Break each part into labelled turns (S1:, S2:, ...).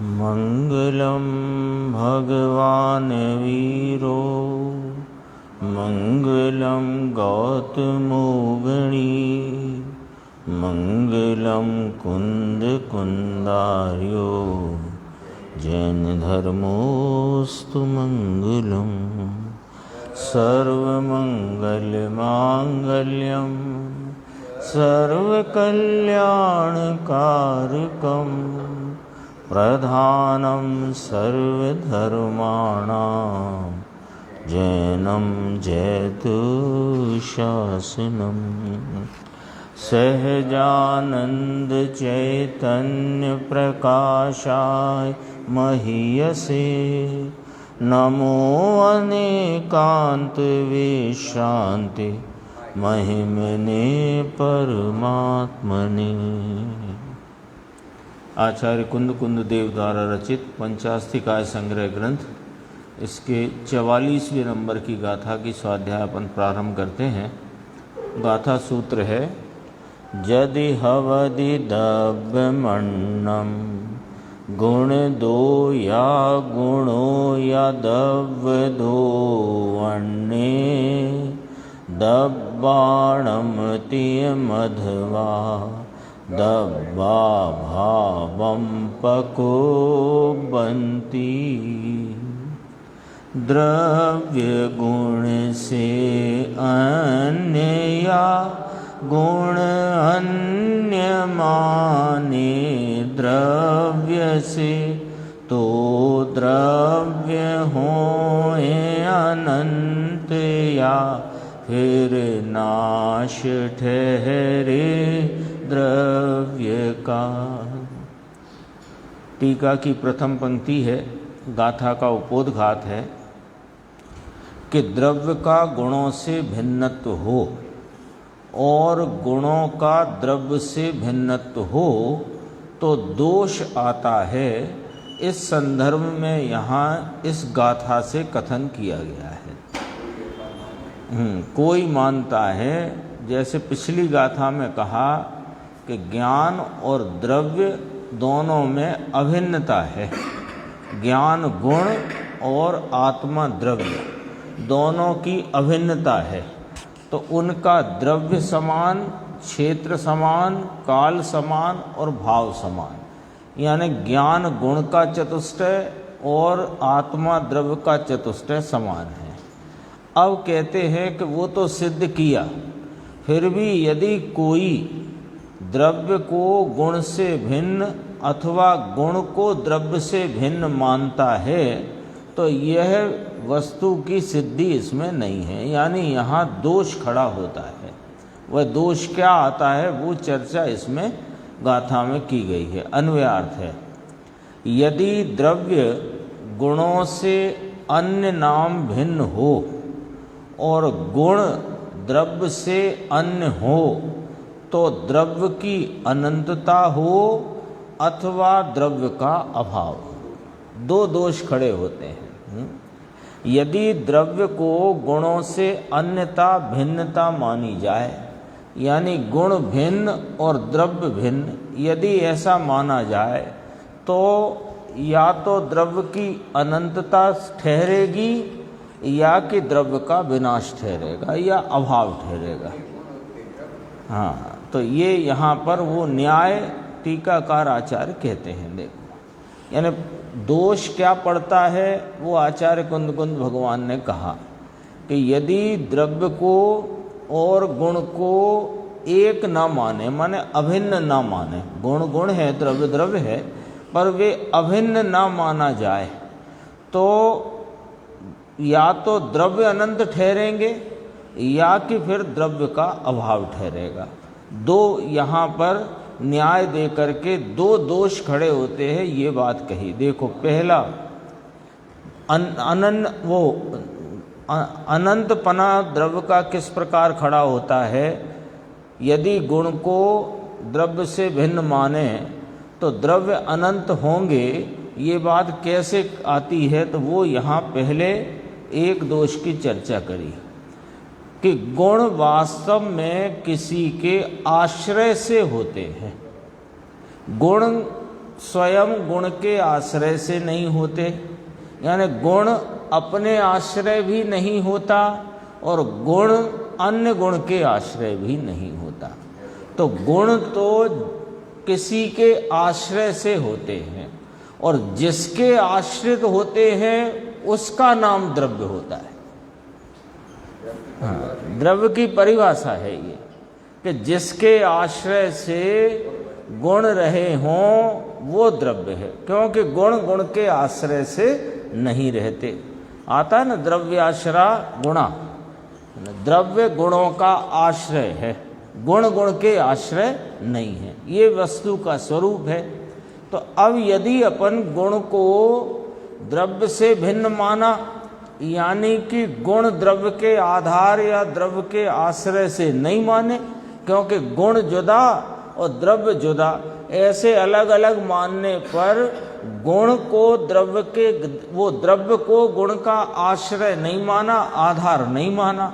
S1: मंगलम भगवान वीरो मंगलम गौतमो गणी मंगलम कुंद कुंदार्यो जैन धर्मोस्तु मंगलम सर्वमंगल मांगल्यम सर्वकल्याणकारकम प्रधानं सर्वधर्माणां जैनं जयतु शासनं सहजानंद चैतन्य प्रकाशाय महीयसे नमो अनेकांत विश्रांति महिमने परमात्मने। आचार्य कुंद कुंद देव द्वारा रचित पंचास्तिकाय संग्रह ग्रंथ, इसके 44वें नंबर की गाथा की स्वाध्याय अपन प्रारंभ करते हैं। गाथा सूत्र है जदि हवदि दव्यमन्नम गुण दो या गुणो या दव्य दो अन्ने दब्बाणम तिय मधवा दब्बा भावं पको बंती। द्रव्य गुण से अन्य या गुण अन्य माने द्रव्य से तो द्रव्य होए अनंत या फिर नाश ठहरे द्रव्य का। टीका की प्रथम पंक्ति है, गाथा का उपोद्घात है कि द्रव्य का गुणों से भिन्नत्व हो और गुणों का द्रव्य से भिन्नत्व हो तो दोष आता है। इस संदर्भ में यहाँ इस गाथा से कथन किया गया है। कोई मानता है, जैसे पिछली गाथा में कहा कि ज्ञान और द्रव्य दोनों में अभिन्नता है, ज्ञान गुण और आत्मा द्रव्य दोनों की अभिन्नता है, तो उनका द्रव्य समान, क्षेत्र समान, काल समान और भाव समान, यानी ज्ञान गुण का चतुष्टय और आत्मा द्रव्य का चतुष्टय समान है। अब कहते हैं कि वो तो सिद्ध किया, फिर भी यदि कोई द्रव्य को गुण से भिन्न अथवा गुण को द्रव्य से भिन्न मानता है तो यह वस्तु की सिद्धि इसमें नहीं है, यानी यहाँ दोष खड़ा होता है। वह दोष क्या आता है वो चर्चा इसमें गाथा में की गई है। अन्वयार्थ है, यदि द्रव्य गुणों से अन्य नाम भिन्न हो और गुण द्रव्य से अन्य हो तो द्रव्य की अनंतता हो अथवा द्रव्य का अभाव, दो दोष खड़े होते हैं। यदि द्रव्य को गुणों से अन्यता भिन्नता मानी जाए, यानी गुण भिन्न और द्रव्य भिन्न, यदि ऐसा माना जाए तो या तो द्रव्य की अनंतता ठहरेगी या कि द्रव्य का विनाश ठहरेगा या अभाव ठहरेगा। हाँ, तो ये यहाँ पर वो न्याय टीकाकार आचार्य कहते हैं। देखो, यानी दोष क्या पड़ता है वो आचार्य कुंद कुंद भगवान ने कहा कि यदि द्रव्य को और गुण को एक न माने, माने अभिन्न न माने, गुण गुण है, द्रव्य द्रव्य है, पर वे अभिन्न न माना जाए तो या तो द्रव्य अनंत ठहरेंगे या कि फिर द्रव्य का अभाव ठहरेगा। दो यहाँ पर न्याय दे करके दो दोष खड़े होते हैं, ये बात कही। देखो, पहला अनंतपना द्रव्य का किस प्रकार खड़ा होता है। यदि गुण को द्रव्य से भिन्न माने तो द्रव्य अनंत होंगे, ये बात कैसे आती है, तो वो यहाँ पहले एक दोष की चर्चा करी कि गुण वास्तव में किसी के आश्रय से होते हैं। गुण स्वयं गुण के आश्रय से नहीं होते, यानी गुण अपने आश्रय भी नहीं होता और गुण अन्य गुण के आश्रय भी नहीं होता। तो गुण तो किसी के आश्रय से होते हैं और जिसके आश्रित होते हैं उसका नाम द्रव्य होता है। हाँ, द्रव्य की परिभाषा है ये कि जिसके आश्रय से गुण रहे हों वो द्रव्य है, क्योंकि गुण गुण के आश्रय से नहीं रहते। आता है ना द्रव्याश्रा गुणा, द्रव्य गुणों का आश्रय है, गुण गुण के आश्रय नहीं है, ये वस्तु का स्वरूप है। तो अब यदि अपन गुण को द्रव्य से भिन्न माना, यानी कि गुण द्रव्य के आधार या द्रव्य के आश्रय से नहीं माने, क्योंकि गुण जुदा और द्रव्य जुदा, ऐसे अलग अलग मानने पर गुण को द्रव्य के, वो द्रव्य को गुण का आश्रय नहीं माना, आधार नहीं माना।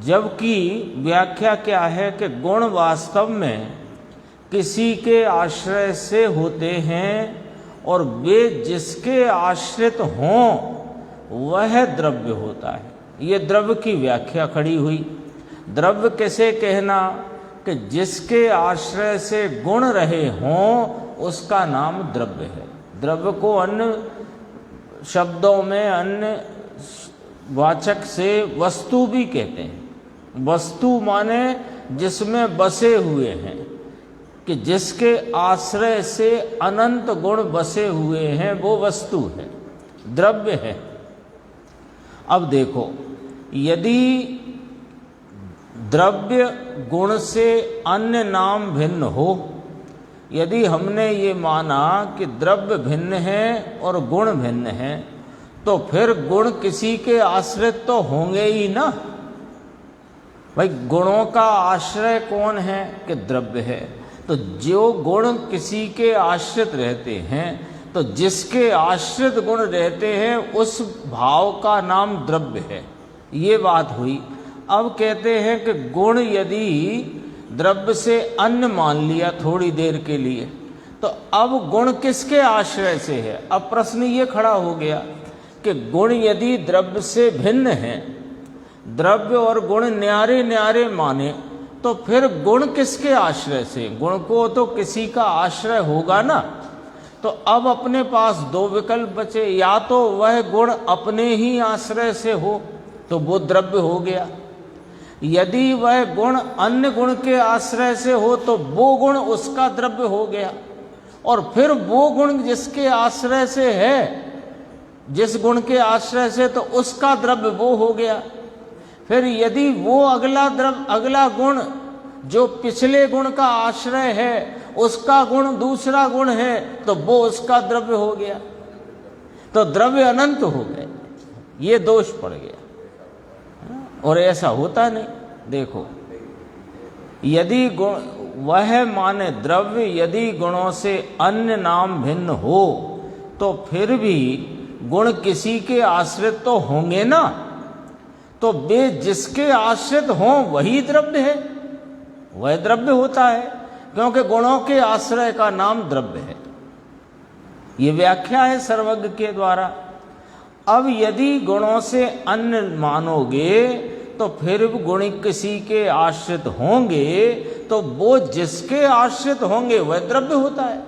S1: जबकि व्याख्या क्या है कि गुण वास्तव में किसी के आश्रय से होते हैं और वे जिसके आश्रित हों वह द्रव्य होता है। ये द्रव्य की व्याख्या खड़ी हुई। द्रव्य कैसे कहना कि जिसके आश्रय से गुण रहे हों उसका नाम द्रव्य है। द्रव्य को अन्य शब्दों में अन्य वाचक से वस्तु भी कहते हैं। वस्तु माने जिसमें बसे हुए हैं, कि जिसके आश्रय से अनंत गुण बसे हुए हैं वो वस्तु है, द्रव्य है। अब देखो, यदि द्रव्य गुण से अन्य नाम भिन्न हो, यदि हमने ये माना कि द्रव्य भिन्न है और गुण भिन्न है, तो फिर गुण किसी के आश्रित तो होंगे ही ना। भाई गुणों का आश्रय कौन है कि द्रव्य है। तो जो गुण किसी के आश्रित रहते हैं, तो जिसके आश्रित गुण रहते हैं उस भाव का नाम द्रव्य है। ये बात हुई। अब कहते हैं कि गुण यदि द्रव्य से अन्य मान लिया थोड़ी देर के लिए, तो अब गुण किसके आश्रय से है। अब प्रश्न ये खड़ा हो गया कि गुण यदि द्रव्य से भिन्न है, द्रव्य और गुण न्यारे न्यारे माने, तो फिर गुण किसके आश्रय से। गुण को तो किसी का आश्रय होगा ना। तो अब अपने पास दो विकल्प बचे, या तो वह गुण अपने ही आश्रय से हो तो वो द्रव्य हो गया, यदि वह गुण अन्य गुण के आश्रय से हो तो वो गुण उसका द्रव्य हो गया, और फिर वो गुण जिसके आश्रय से है, जिस गुण के आश्रय से, तो उसका द्रव्य वो हो गया। फिर यदि वो अगला गुण जो पिछले गुण का आश्रय है उसका गुण दूसरा गुण है, तो वो उसका द्रव्य हो गया। तो द्रव्य अनंत हो गए, ये दोष पड़ गया। और ऐसा होता नहीं। देखो, यदि गुण वह माने द्रव्य यदि गुणों से अन्य नाम भिन्न हो, तो फिर भी गुण किसी के आश्रित तो होंगे ना। तो वे जिसके आश्रित हों वही द्रव्य है, वह द्रव्य होता है, क्योंकि गुणों के आश्रय का नाम द्रव्य है। ये व्याख्या है सर्वज्ञ के द्वारा। अब यदि गुणों से अन्य मानोगे तो फिर गुण किसी के आश्रित होंगे, तो वो जिसके आश्रित होंगे वह द्रव्य होता है।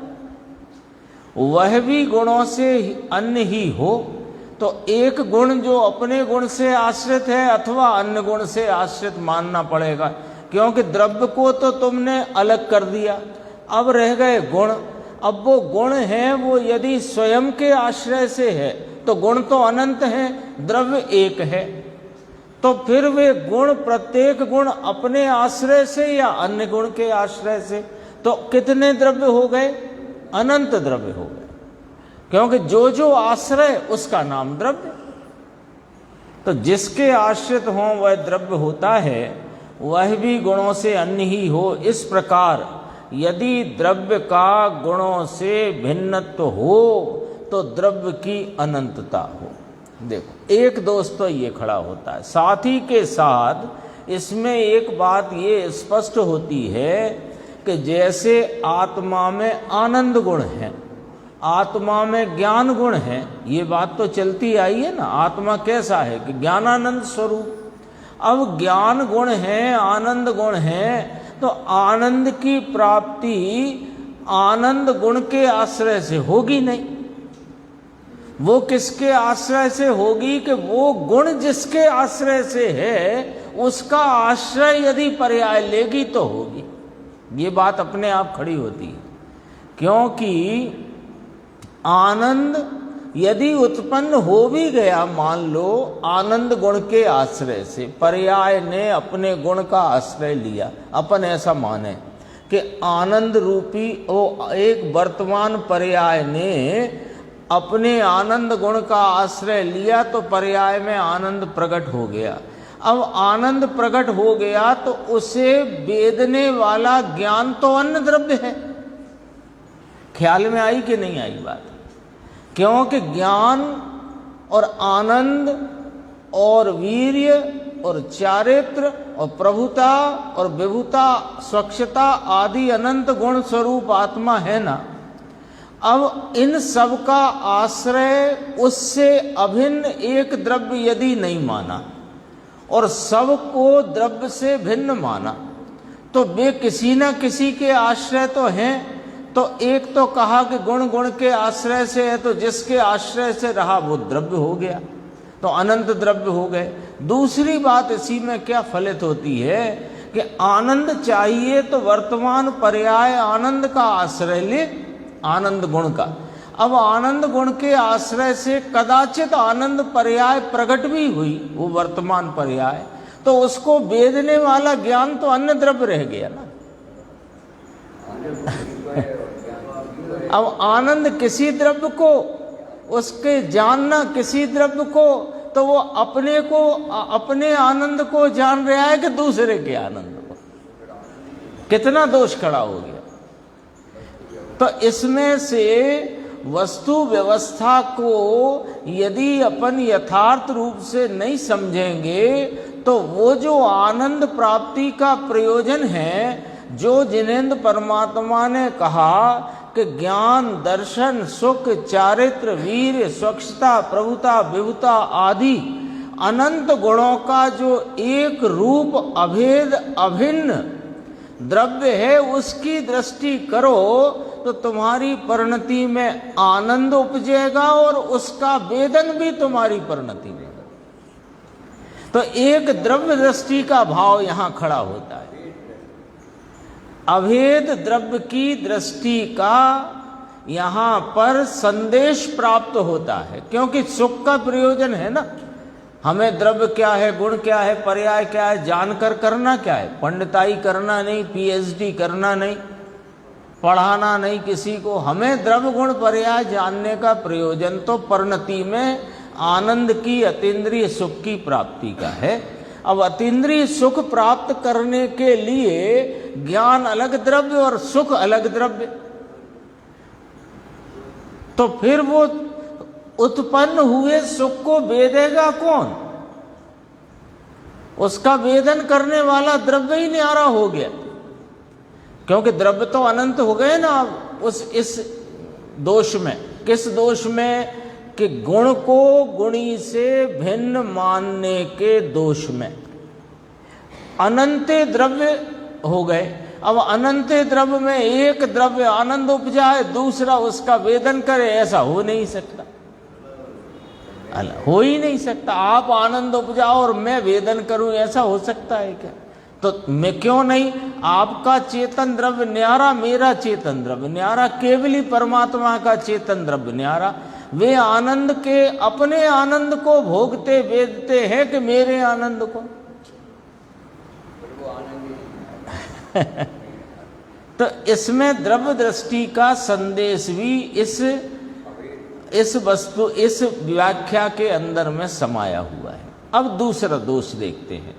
S1: वह भी गुणों से अन्य ही हो, तो एक गुण जो अपने गुण से आश्रित है अथवा अन्य गुण से आश्रित मानना पड़ेगा, क्योंकि द्रव्य को तो तुमने अलग कर दिया। अब रह गए गुण। अब वो गुण है, वो यदि स्वयं के आश्रय से है तो गुण तो अनंत है, द्रव्य एक है। तो फिर वे गुण, प्रत्येक गुण अपने आश्रय से या अन्य गुण के आश्रय से, तो कितने द्रव्य हो गए। अनंत द्रव्य हो गए, क्योंकि जो जो आश्रय उसका नाम द्रव्य। तो जिसके आश्रित हो वह द्रव्य होता है, वह भी गुणों से अन्य ही हो। इस प्रकार यदि द्रव्य का गुणों से भिन्नत्व हो तो द्रव्य की अनंतता हो। देखो, एक दोष तो ये खड़ा होता है। साथ ही के साथ इसमें एक बात ये स्पष्ट होती है कि जैसे आत्मा में आनंद गुण है, आत्मा में ज्ञान गुण है, ये बात तो चलती आई है ना। आत्मा कैसा है कि ज्ञानानंद स्वरूप। अब ज्ञान गुण है, आनंद गुण है, तो आनंद की प्राप्ति आनंद गुण के आश्रय से होगी नहीं। वो किसके आश्रय से होगी कि वो गुण जिसके आश्रय से है उसका आश्रय यदि पर्याय लेगी तो होगी। ये बात अपने आप खड़ी होती है, क्योंकि आनंद यदि उत्पन्न हो भी गया, मान लो आनंद गुण के आश्रय से, पर्याय ने अपने गुण का आश्रय लिया, अपन ऐसा माने कि आनंद रूपी वो एक वर्तमान पर्याय ने अपने आनंद गुण का आश्रय लिया, तो पर्याय में आनंद प्रकट हो गया। अब आनंद प्रकट हो गया तो उसे वेदने वाला ज्ञान तो अन्य द्रव्य है। ख्याल में आई कि नहीं आई बात? क्योंकि ज्ञान और आनंद और वीर्य और चारित्र और प्रभुता और विभुता, स्वच्छता आदि अनंत गुण स्वरूप आत्मा है ना। अब इन सब का आश्रय उससे अभिन्न एक द्रव्य यदि नहीं माना और सबको द्रव्य से भिन्न माना, तो वे किसी न किसी के आश्रय तो हैं। तो एक तो कहा कि गुण गुण के आश्रय से है, तो जिसके आश्रय से रहा वो द्रव्य हो गया, तो अनंत द्रव्य हो गए। दूसरी बात इसी में क्या फलित होती है कि आनंद चाहिए तो वर्तमान पर्याय आनंद का आश्रय ले, आनंद गुण का। अब आनंद गुण के आश्रय से कदाचित आनंद पर्याय प्रकट भी हुई, वो वर्तमान पर्याय, तो उसको वेदने वाला ज्ञान तो अन्य द्रव्य रह गया ना। अब आनंद किसी द्रव्य को, उसके जानना किसी द्रव्य को, तो वो अपने को, अपने आनंद को जान रहा है कि दूसरे के आनंद को। कितना दोष खड़ा हो गया। तो इसमें से वस्तु व्यवस्था को यदि अपन यथार्थ रूप से नहीं समझेंगे तो वो जो आनंद प्राप्ति का प्रयोजन है, जो जिनेन्द्र परमात्मा ने कहा कि ज्ञान, दर्शन, सुख, चारित्र, वीर, स्वच्छता, प्रभुता, विभुता आदि अनंत गुणों का जो एक रूप अभेद अभिन्न द्रव्य है, उसकी दृष्टि करो तो तुम्हारी परिणति में आनंद उपजेगा और उसका वेदन भी तुम्हारी परिणति में। तो एक द्रव्य दृष्टि का भाव यहां खड़ा होता है। अभेद द्रव्य की दृष्टि का यहां पर संदेश प्राप्त होता है, क्योंकि सुख का प्रयोजन है ना। हमें द्रव्य क्या है, गुण क्या है, पर्याय क्या है, जानकर करना क्या है। पंडिताई करना नहीं, पीएचडी करना नहीं, पढ़ाना नहीं किसी को। हमें द्रव्य गुण पर्याय जानने का प्रयोजन तो परिणति में आनंद की, अतीन्द्रिय सुख की प्राप्ति का है। अब अतीन्द्रिय सुख प्राप्त करने के लिए ज्ञान अलग द्रव्य और सुख अलग द्रव्य, तो फिर वो उत्पन्न हुए सुख को वेदेगा कौन? उसका वेदन करने वाला द्रव्य ही न्यारा हो गया, क्योंकि द्रव्य तो अनंत हो गए ना। इस दोष में, किस दोष में कि गुण को गुणी से भिन्न मानने के दोष में अनंत द्रव्य हो गए। अब अनंत द्रव्य में एक द्रव्य आनंद उपजाए, दूसरा उसका वेदन करे, ऐसा हो नहीं सकता, हो ही नहीं सकता। आप आनंद उपजाओ और मैं वेदन करूं, ऐसा हो सकता है क्या? तो मैं क्यों नहीं? आपका चेतन द्रव्य न्यारा, मेरा चेतन द्रव्य न्यारा, केवली परमात्मा का चेतन द्रव्य न्यारा। वे आनंद के, अपने आनंद को भोगते वेदते हैं कि मेरे आनंद को। तो इसमें द्रव्य दृष्टि का संदेश भी इस वस्तु, इस व्याख्या के अंदर में समाया हुआ है। अब दूसरा दोष देखते हैं।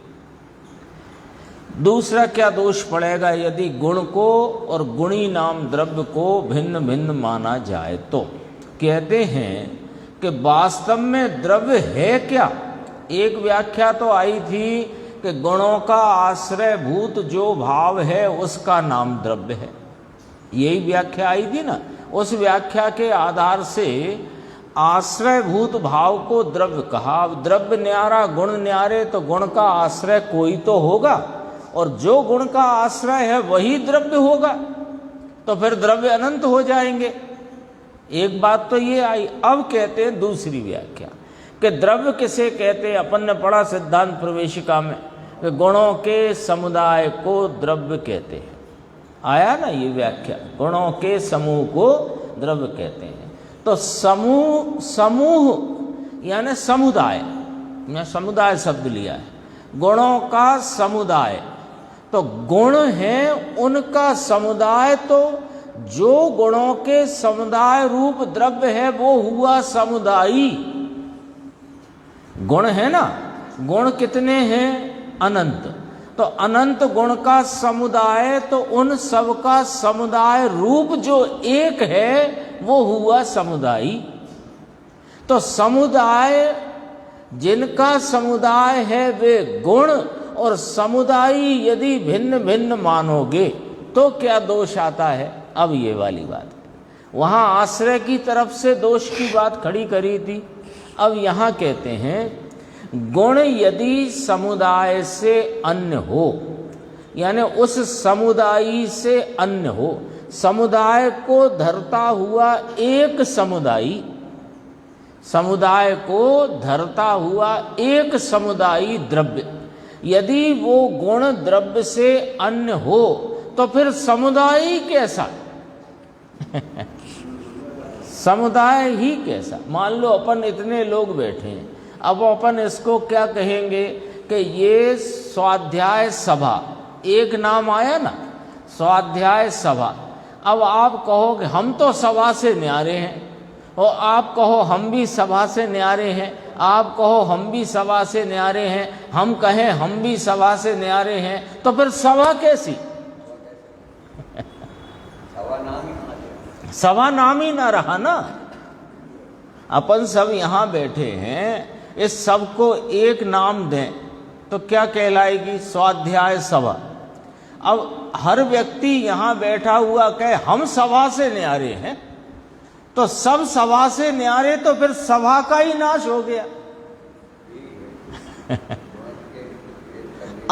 S1: दूसरा क्या दोष पड़ेगा यदि गुण को और गुणी नाम द्रव्य को भिन्न भिन्न माना जाए? तो कहते हैं कि वास्तव में द्रव्य है क्या? एक व्याख्या तो आई थी कि गुणों का आश्रय भूत जो भाव है उसका नाम द्रव्य है, यही व्याख्या आई थी ना। उस व्याख्या के आधार से आश्रयभूत भाव को द्रव्य कहा। अब द्रव्य न्यारा गुण न्यारे, तो गुण का आश्रय कोई तो होगा, और जो गुण का आश्रय है वही द्रव्य होगा, तो फिर द्रव्य अनंत हो जाएंगे। एक बात तो ये आई। अब कहते हैं दूसरी व्याख्या कि द्रव्य किसे कहते हैं। अपन ने पढ़ा सिद्धांत प्रवेशिका में कि गुणों के समुदाय को द्रव्य कहते हैं, आया ना ये व्याख्या, गुणों के समूह को द्रव्य कहते हैं। तो समूह यानी समुदाय, मैं समुदाय शब्द लिया है, गुणों का समुदाय, तो गुण है उनका समुदाय, तो जो गुणों के समुदाय रूप द्रव्य है वो हुआ समुदायी। गुण है ना, गुण कितने हैं? अनंत। तो अनंत गुण का समुदाय, तो उन सब का समुदाय रूप जो एक है वो हुआ समुदायी। तो समुदाय, जिनका समुदाय है वे गुण, और समुदायी यदि भिन्न भिन्न मानोगे तो क्या दोष आता है? अब ये वाली बात, वहां आश्रय की तरफ से दोष की बात खड़ी करी थी। अब यहां कहते हैं गुण यदि समुदाय से अन्य हो, यानी उस समुदायी से अन्य हो, समुदाय को धरता हुआ एक समुदायी, समुदाय को धरता हुआ एक समुदायी द्रव्य, यदि वो गुण द्रव्य से अन्य हो तो फिर समुदाय कैसा? समुदाय ही कैसा? मान लो अपन इतने लोग बैठे हैं, अब अपन इसको क्या कहेंगे कि ये स्वाध्याय सभा, एक नाम आया ना, स्वाध्याय सभा। अब आप कहो कि हम तो सभा से न्यारे हैं, और आप कहो हम भी सभा से न्यारे हैं, आप कहो हम भी सभा से न्यारे हैं, हम कहें हम भी सभा से न्यारे हैं, तो फिर सभा कैसी? सभा नाम ही ना रहा ना। अपन सब यहां बैठे हैं, इस सब को एक नाम दें तो क्या कहलाएगी? स्वाध्याय सभा। अब हर व्यक्ति यहां बैठा हुआ कहे हम सभा से न्यारे हैं, तो सब सभा से न्यारे, तो फिर सभा का ही नाश हो गया।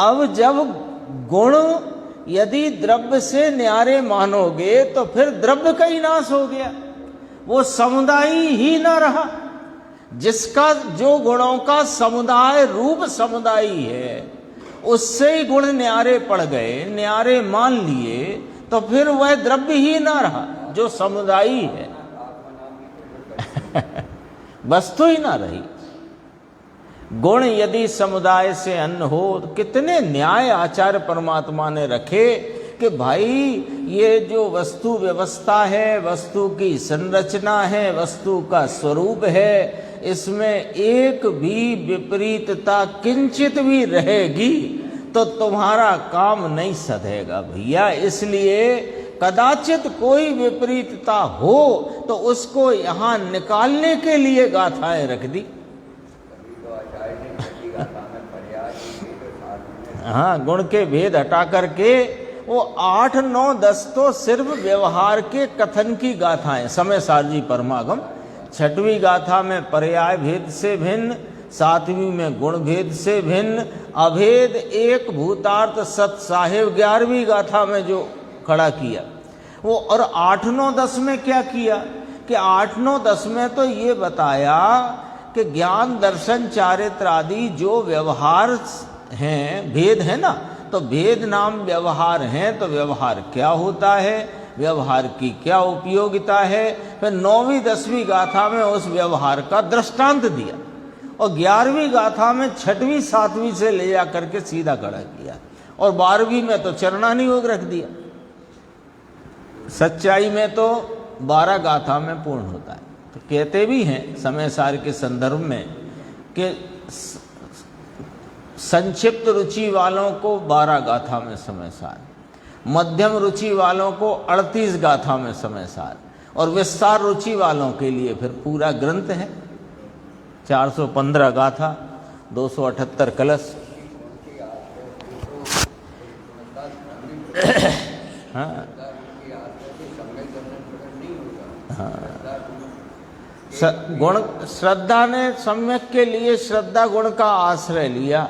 S1: अब जब गुण यदि द्रव्य से न्यारे मानोगे तो फिर द्रव्य का ही नाश हो गया, वो समुदाय ही ना रहा। जिसका जो गुणों का समुदाय रूप समुदायी है, उससे ही गुण न्यारे पड़ गए, न्यारे मान लिए, तो फिर वह द्रव्य ही ना रहा जो समुदायी है। वस्तु ही ना रही। गुण यदि समुदाय से अन्य हो, तो कितने न्याय आचार्य परमात्मा ने रखे कि भाई ये जो वस्तु व्यवस्था है, वस्तु की संरचना है, वस्तु का स्वरूप है, इसमें एक भी विपरीतता किंचित भी रहेगी तो तुम्हारा काम नहीं सधेगा भैया। इसलिए कदाचित कोई विपरीतता हो तो उसको यहाँ निकालने के लिए गाथाएं रख दी। हाँ, गुण के भेद हटा करके वो 8, 9, 10 तो सिर्फ व्यवहार के कथन की गाथाएं। समय सारजी परमागम 6वीं गाथा में पर्याय भेद से भिन्न, 7वीं में गुण भेद से भिन्न, अभेद एक भूतार्थ सत साहेब 11वीं गाथा में जो खड़ा किया वो। और 8, 9, 10 में क्या किया कि 8, 9, 10 में तो ये बताया कि ज्ञान दर्शन चारित्र आदि जो व्यवहार हैं, भेद है ना, तो भेद नाम व्यवहार हैं, तो व्यवहार क्या होता है, व्यवहार की क्या उपयोगिता है। फिर 9वीं 10वीं गाथा में उस व्यवहार का दृष्टांत दिया, और 11वीं गाथा में 6वीं 7वीं से ले जा करके सीधा खड़ा किया, और 12वीं में तो चरणानुयोग रख दिया। सच्चाई में तो 12 गाथा में पूर्ण होता है। तो कहते भी हैं समय सार के संदर्भ में कि संक्षिप्त रुचि वालों को 12 गाथा में समय सार, मध्यम रुचि वालों को 38 गाथा में समय सार, और विस्तार रुचि वालों के लिए फिर पूरा ग्रंथ है। 415 गाथा, 278 कलश। हाँ, गुण श्रद्धा ने सम्यक के लिए श्रद्धा गुण का आश्रय लिया।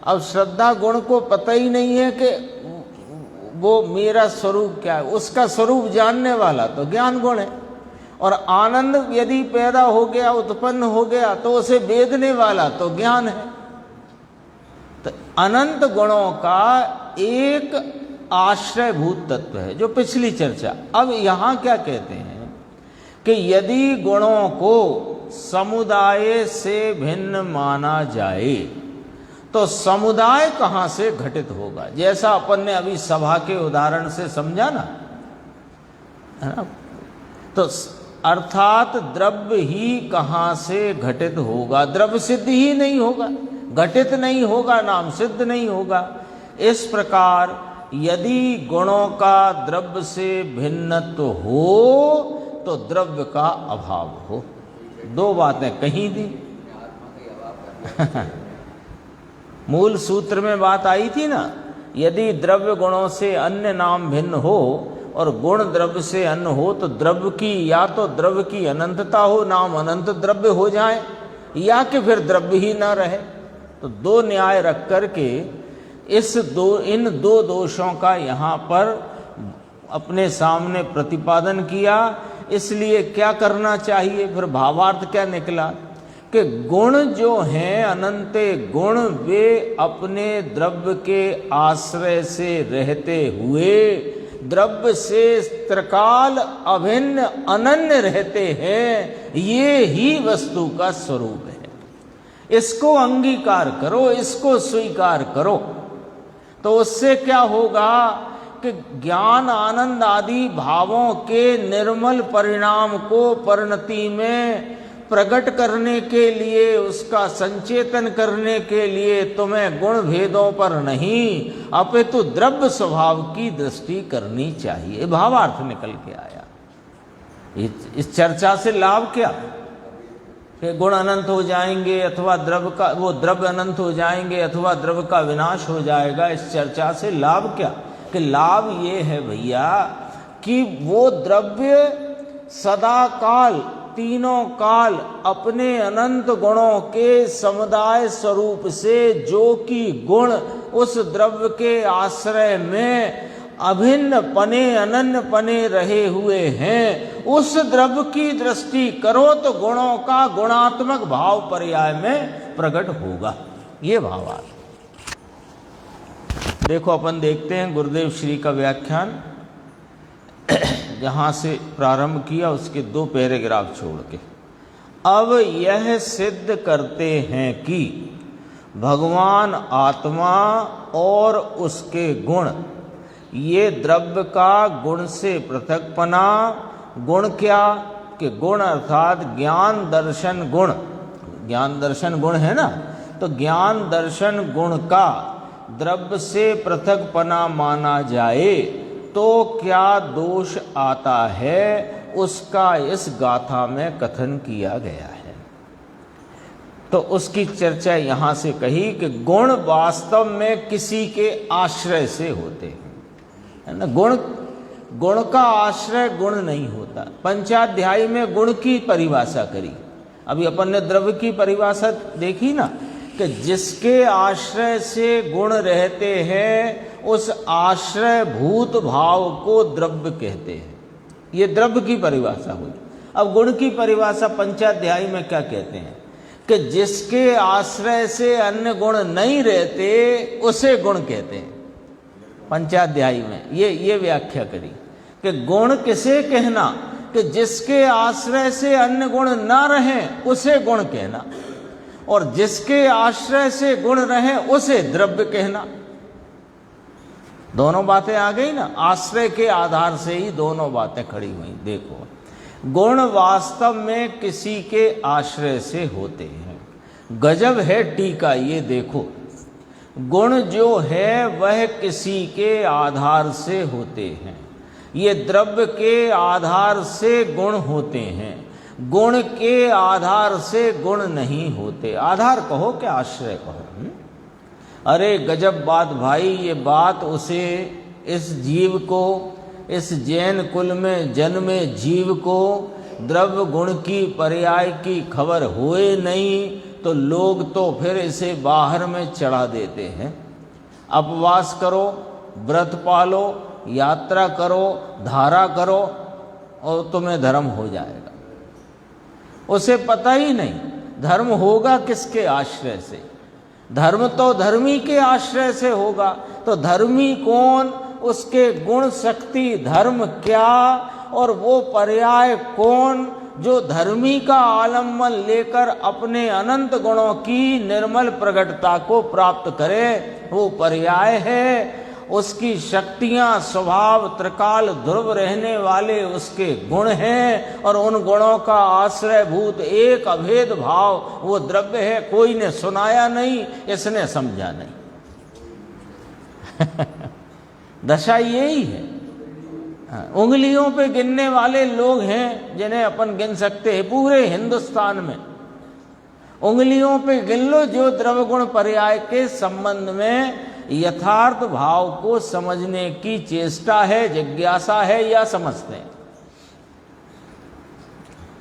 S1: अब श्रद्धा गुण को पता ही नहीं है कि वो मेरा स्वरूप क्या है। उसका स्वरूप जानने वाला तो ज्ञान गुण है, और आनंद यदि पैदा हो गया, उत्पन्न हो गया, तो उसे वेदने वाला तो ज्ञान है। तो अनंत गुणों का एक आश्रयभूत तत्व है, जो पिछली चर्चा। अब यहां क्या कहते हैं कि यदि गुणों को समुदाय से भिन्न माना जाए तो समुदाय कहां से घटित होगा? जैसा अपन ने अभी सभा के उदाहरण से समझा ना, है ना? तो अर्थात द्रव्य ही कहां से घटित होगा? द्रव्य सिद्ध ही नहीं होगा, घटित नहीं होगा, नाम सिद्ध नहीं होगा। इस प्रकार यदि गुणों का द्रव्य से भिन्नत्व हो तो द्रव्य का अभाव हो। दो बातें कही दी। मूल सूत्र में बात आई थी ना, यदि द्रव्य गुणों से अन्य नाम भिन्न हो और गुण द्रव्य से अन्य हो तो द्रव्य की या तो द्रव्य की अनंतता हो, नाम अनंत द्रव्य हो जाए, या कि फिर द्रव्य ही ना रहे। तो दो न्याय रख करके इन दो दोषों का यहाँ पर अपने सामने प्रतिपादन किया। इसलिए क्या करना चाहिए? फिर भावार्थ क्या निकला कि गुण जो हैं अनंत गुण, वे अपने द्रव्य के आश्रय से रहते हुए द्रव्य से त्रिकाल अभिन्न अनन्य रहते हैं। ये ही वस्तु का स्वरूप है। इसको अंगीकार करो, इसको स्वीकार करो, तो उससे क्या होगा कि ज्ञान आनंद आदि भावों के निर्मल परिणाम को परिणति में प्रकट करने के लिए, उसका संचेतन करने के लिए तुम्हें गुण भेदों पर नहीं अपितु द्रव्य स्वभाव की दृष्टि करनी चाहिए। भावार्थ निकल के आया। इस चर्चा से लाभ क्या कि गुण अनंत हो जाएंगे अथवा द्रव्य अनंत हो जाएंगे अथवा द्रव्य का विनाश हो जाएगा। इस चर्चा से लाभ क्या? कि लाभ ये है भैया कि वो द्रव्य सदा काल, तीनों काल अपने अनंत गुणों के समुदाय स्वरूप से, जो कि गुण उस द्रव्य के आश्रय में अभिन्न पने अनन्य पने रहे हुए हैं, उस द्रव्य की दृष्टि करो तो गुणों का गुणात्मक भाव पर्याय में प्रकट होगा। ये भावार्थ। देखो अपन देखते हैं गुरुदेव श्री का व्याख्यान, जहाँ से प्रारंभ किया उसके 2 पैराग्राफ छोड़ के। अब यह सिद्ध करते हैं कि भगवान आत्मा और उसके गुण, ये द्रव्य का गुण से पृथकपना। गुण क्या? कि गुण अर्थात ज्ञान दर्शन गुण। ज्ञान दर्शन गुण है ना, तो ज्ञान दर्शन गुण का द्रव्य से पृथकपना माना जाए तो क्या दोष आता है, उसका इस गाथा में कथन किया गया है। तो उसकी चर्चा यहाँ से कही कि गुण वास्तव में किसी के आश्रय से होते हैं, है ना। गुण का आश्रय गुण नहीं होता। पंचाध्यायी में गुण की परिभाषा करी, अभी अपन ने द्रव्य की परिभाषा देखी ना, कि जिसके आश्रय से गुण रहते हैं उस आश्रय भूत भाव को द्रव्य कहते हैं। ये द्रव्य की परिभाषा हुई। अब गुण की परिभाषा पंचाध्यायी में क्या कहते हैं कि जिसके आश्रय से अन्य गुण नहीं रहते उसे गुण कहते हैं। पंचाध्यायी में ये व्याख्या करी कि गुण किसे कहना, कि जिसके आश्रय से अन्य गुण ना रहें उसे गुण कहना, और जिसके आश्रय से गुण रहे उसे द्रव्य कहना। दोनों बातें आ गई ना, आश्रय के आधार से ही दोनों बातें खड़ी हुई। देखो, गुण वास्तव में किसी के आश्रय से होते हैं। गजब है टीका, ये देखो, गुण जो है वह किसी के आधार से होते हैं। ये द्रव्य के आधार से गुण होते हैं, गुण के आधार से गुण नहीं होते। आधार कहो कि आश्रय कहो। अरे गजब बात भाई, ये बात उसे, इस जीव को, इस जैन कुल में जन्मे जीव को द्रव्य गुण की पर्याय की खबर हुए नहीं तो लोग तो फिर इसे बाहर में चढ़ा देते हैं। उपवास करो, व्रत पालो, यात्रा करो, धारा करो और तुम्हें धर्म हो जाएगा। उसे पता ही नहीं धर्म होगा किसके आश्रय से। धर्म तो धर्मी के आश्रय से होगा। तो धर्मी कौन, उसके गुण शक्ति धर्म क्या, और वो पर्याय कौन जो धर्मी का आलम्बन लेकर अपने अनंत गुणों की निर्मल प्रगटता को प्राप्त करे, वो पर्याय है। उसकी शक्तियां स्वभाव त्रिकाल ध्रुव रहने वाले उसके गुण हैं, और उन गुणों का आश्रयभूत एक अभेद भाव वो द्रव्य है। कोई ने सुनाया नहीं, इसने समझा नहीं। दशा यही है। उंगलियों पे गिनने वाले लोग हैं जिन्हें अपन गिन सकते हैं पूरे हिंदुस्तान में। उंगलियों पे गिन लो जो द्रव्य गुण पर्याय के संबंध में यथार्थ भाव को समझने की चेष्टा है, जिज्ञासा है या समझते हैं।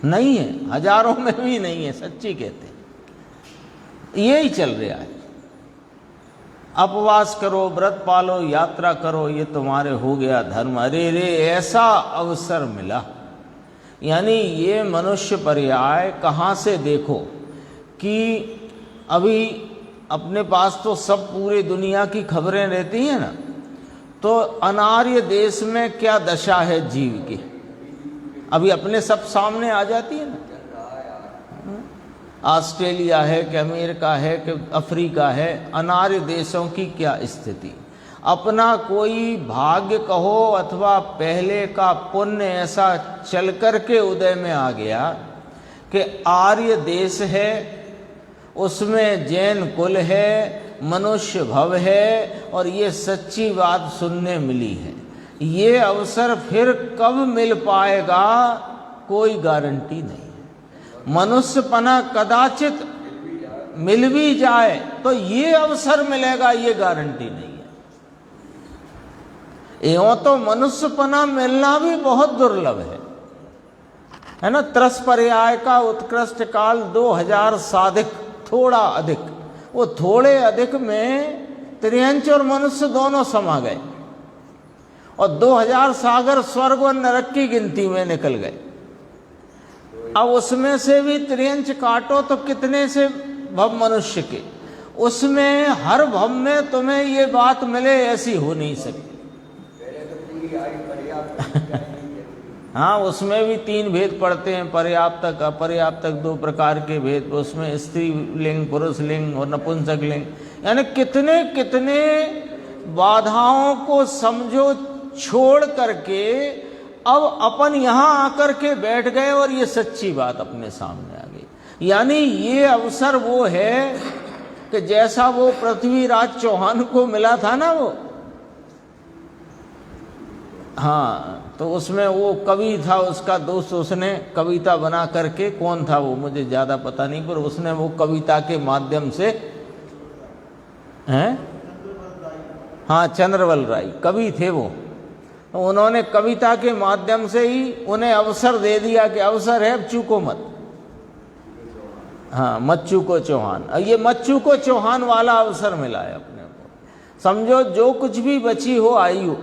S1: नहीं है, हजारों में भी नहीं है, सच्ची कहते हैं। यही चल रहा है। उपवास करो, व्रत पालो, यात्रा करो, ये तुम्हारे हो गया धर्म। अरे रे, ऐसा अवसर मिला। यानी ये मनुष्य पर्याय कहाँ से देखो कि अभी अपने पास तो सब पूरे दुनिया की खबरें रहती हैं ना, तो अनार्य देश में क्या दशा है जीव की, अभी अपने सब सामने आ जाती है ना। ऑस्ट्रेलिया है कि अमेरिका है कि अफ्रीका है, अनार्य देशों की क्या स्थिति। अपना कोई भाग्य कहो अथवा पहले का पुण्य ऐसा चल कर के उदय में आ गया कि आर्य देश है, उसमें जैन कुल है, मनुष्य भव है, और ये सच्ची बात सुनने मिली है। ये अवसर फिर कब मिल पाएगा कोई गारंटी नहीं। मनुष्यपना कदाचित मिल भी जाए तो ये अवसर मिलेगा, ये गारंटी नहीं है। एवं तो मनुष्यपना मिलना भी बहुत दुर्लभ है ना। त्रस पर्याय का उत्कृष्ट काल 2000 साधिक, थोड़ा अधिक। वो थोड़े अधिक में त्रियंच और मनुष्य दोनों समा गए, और 2000 सागर स्वर्ग और नरक की गिनती में निकल गए। अब उसमें से भी त्रियंच काटो तो कितने से भव मनुष्य के, उसमें हर भव में तुम्हें ये बात मिले ऐसी हो नहीं सकती। हाँ, उसमें भी 3 भेद पड़ते हैं, पर्याप्तक अपर्याप्तक, 2 प्रकार के भेद। उसमें स्त्री लिंग, पुरुष लिंग और नपुंसक लिंग, यानी कितने कितने बाधाओं को समझो छोड़ करके अब अपन यहाँ आकर के बैठ गए और ये सच्ची बात अपने सामने आ गई। यानी ये अवसर वो है कि जैसा वो पृथ्वीराज चौहान को मिला था ना वो, हाँ, तो उसमें वो कवि था, उसका दोस्त, उसने कविता बना करके, कौन था वो मुझे ज़्यादा पता नहीं, पर उसने वो कविता के माध्यम से, हैं, हाँ, चंद्रवल राय कवि थे वो, तो उन्होंने कविता के माध्यम से ही उन्हें अवसर दे दिया कि अवसर है, अब चूको मत। हाँ, मत चूको चौहान। ये मत चूको चौहान वाला अवसर मिला है अपने को। समझो जो कुछ भी बची हो आयु,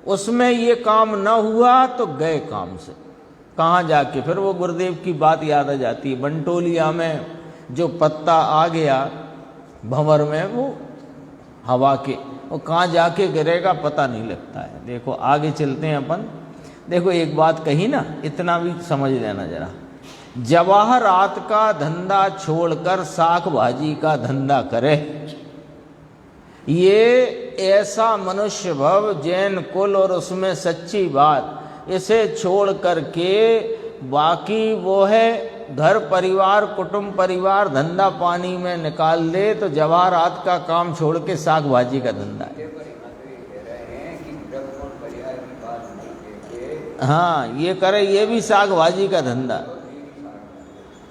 S1: उसमें ये काम न हुआ तो गए काम से। कहाँ जाके फिर वो गुरुदेव की बात याद आ जाती है। बंटोलिया में जो पत्ता आ गया भंवर में, वो हवा के, वो कहाँ जाके गिरेगा पता नहीं लगता है। देखो आगे चलते हैं अपन। देखो एक बात कही ना, इतना भी समझ लेना जरा। जवाहरात का धंधा छोड़कर साग भाजी का धंधा करे, ये ऐसा मनुष्य भव, जैन कुल और उसमें सच्ची बात, इसे छोड़ करके बाकी वो है घर परिवार, कुटुंब परिवार, धंधा पानी में निकाल दे तो जवाहरात का काम छोड़ के साग भाजी का धंधा है। हाँ, ये करे, ये भी साग भाजी का धंधा।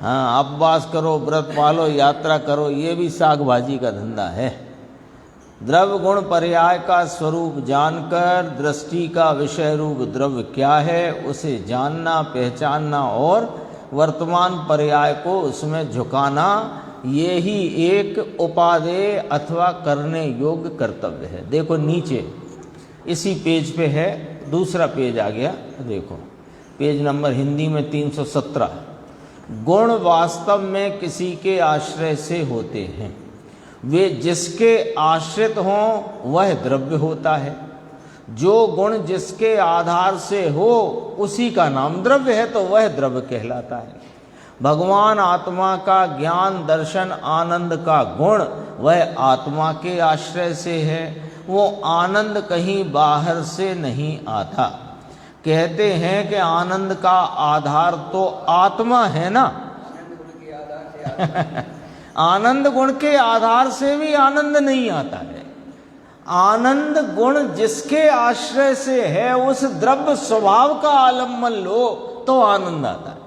S1: हाँ, उपवास करो, व्रत पालो, यात्रा करो, ये भी साग भाजी का धंधा है। द्रव्य गुण पर्याय का स्वरूप जानकर दृष्टि का विषय रूप द्रव्य क्या है उसे जानना, पहचानना और वर्तमान पर्याय को उसमें झुकाना, ये ही एक उपादेय अथवा करने योग्य कर्तव्य है। देखो नीचे इसी पेज पे है, दूसरा पेज आ गया, देखो पेज नंबर हिंदी में 317। गुण वास्तव में किसी के आश्रय से होते हैं, वे जिसके आश्रित हों वह द्रव्य होता है। जो गुण जिसके आधार से हो उसी का नाम द्रव्य है, तो वह द्रव्य कहलाता है। भगवान आत्मा का ज्ञान, दर्शन, आनंद का गुण वह आत्मा के आश्रय से है। वो आनंद कहीं बाहर से नहीं आता। कहते हैं कि आनंद का आधार तो आत्मा है ना। आनंद गुण के आधार से भी आनंद नहीं आता है। आनंद गुण जिसके आश्रय से है उस द्रव्य स्वभाव का आलम्बन लो तो आनंद आता है।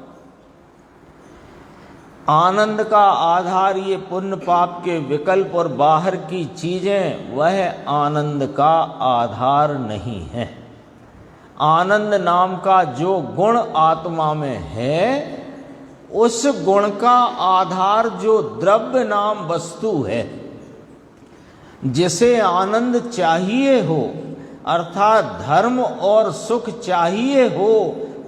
S1: आनंद का आधार ये पुण्य पाप के विकल्प और बाहर की चीजें, वह आनंद का आधार नहीं है। आनंद नाम का जो गुण आत्मा में है, उस गुण का आधार जो द्रव्य नाम वस्तु है। जिसे आनंद चाहिए हो, अर्थात धर्म और सुख चाहिए हो,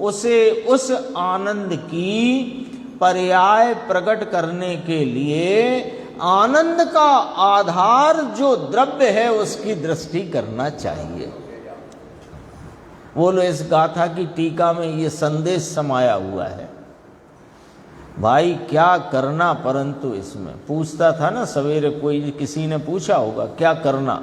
S1: उसे उस आनंद की पर्याय प्रकट करने के लिए आनंद का आधार जो द्रव्य है उसकी दृष्टि करना चाहिए। बोलो, इस गाथा की टीका में ये संदेश समाया हुआ है। भाई क्या करना, परंतु इसमें पूछता था ना सवेरे, कोई किसी ने पूछा होगा क्या करना,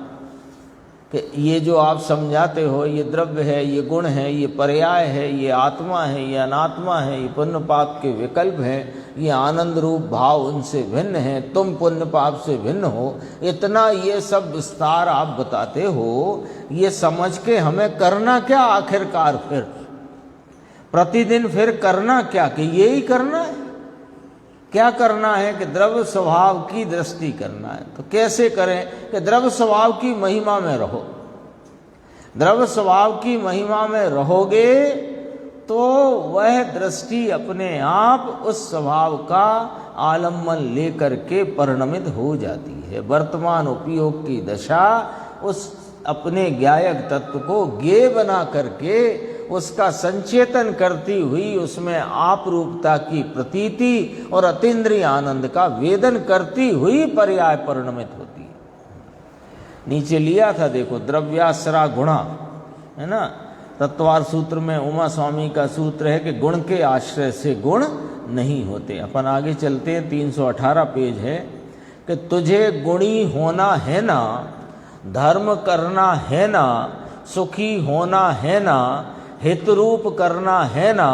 S1: कि ये जो आप समझाते हो ये द्रव्य है, ये गुण है, ये पर्याय है, ये आत्मा है, ये अनात्मा है, ये पुण्य पाप के विकल्प हैं, ये आनंद रूप भाव उनसे भिन्न है, तुम पुण्य पाप से भिन्न हो, इतना ये सब विस्तार आप बताते हो, ये समझ के हमें करना क्या आखिरकार? फिर प्रतिदिन फिर करना क्या, कि ये ही करना है? क्या करना है कि द्रव्य स्वभाव की दृष्टि करना है। तो कैसे करें कि द्रव्य स्वभाव की महिमा में रहो। द्रव्य स्वभाव की महिमा में रहोगे तो वह दृष्टि अपने आप उस स्वभाव का आलम्बन लेकर के परिणमित हो जाती है। वर्तमान उपयोग की दशा उस अपने ज्ञायक तत्व को ज्ञेय बना करके उसका संचेतन करती हुई उसमें आप रूपता की प्रतीति और अतीन्द्रिय आनंद का वेदन करती हुई पर्याय परिणमित होती है। नीचे लिया था देखो, द्रव्याश्रा गुणा, है ना। तत्वार सूत्र में उमा स्वामी का सूत्र है कि गुण के आश्रय से गुण नहीं होते। अपन आगे चलते हैं, 318 पेज है कि तुझे गुणी होना है ना, धर्म करना है ना, सुखी होना है ना, हितरूप करना है ना,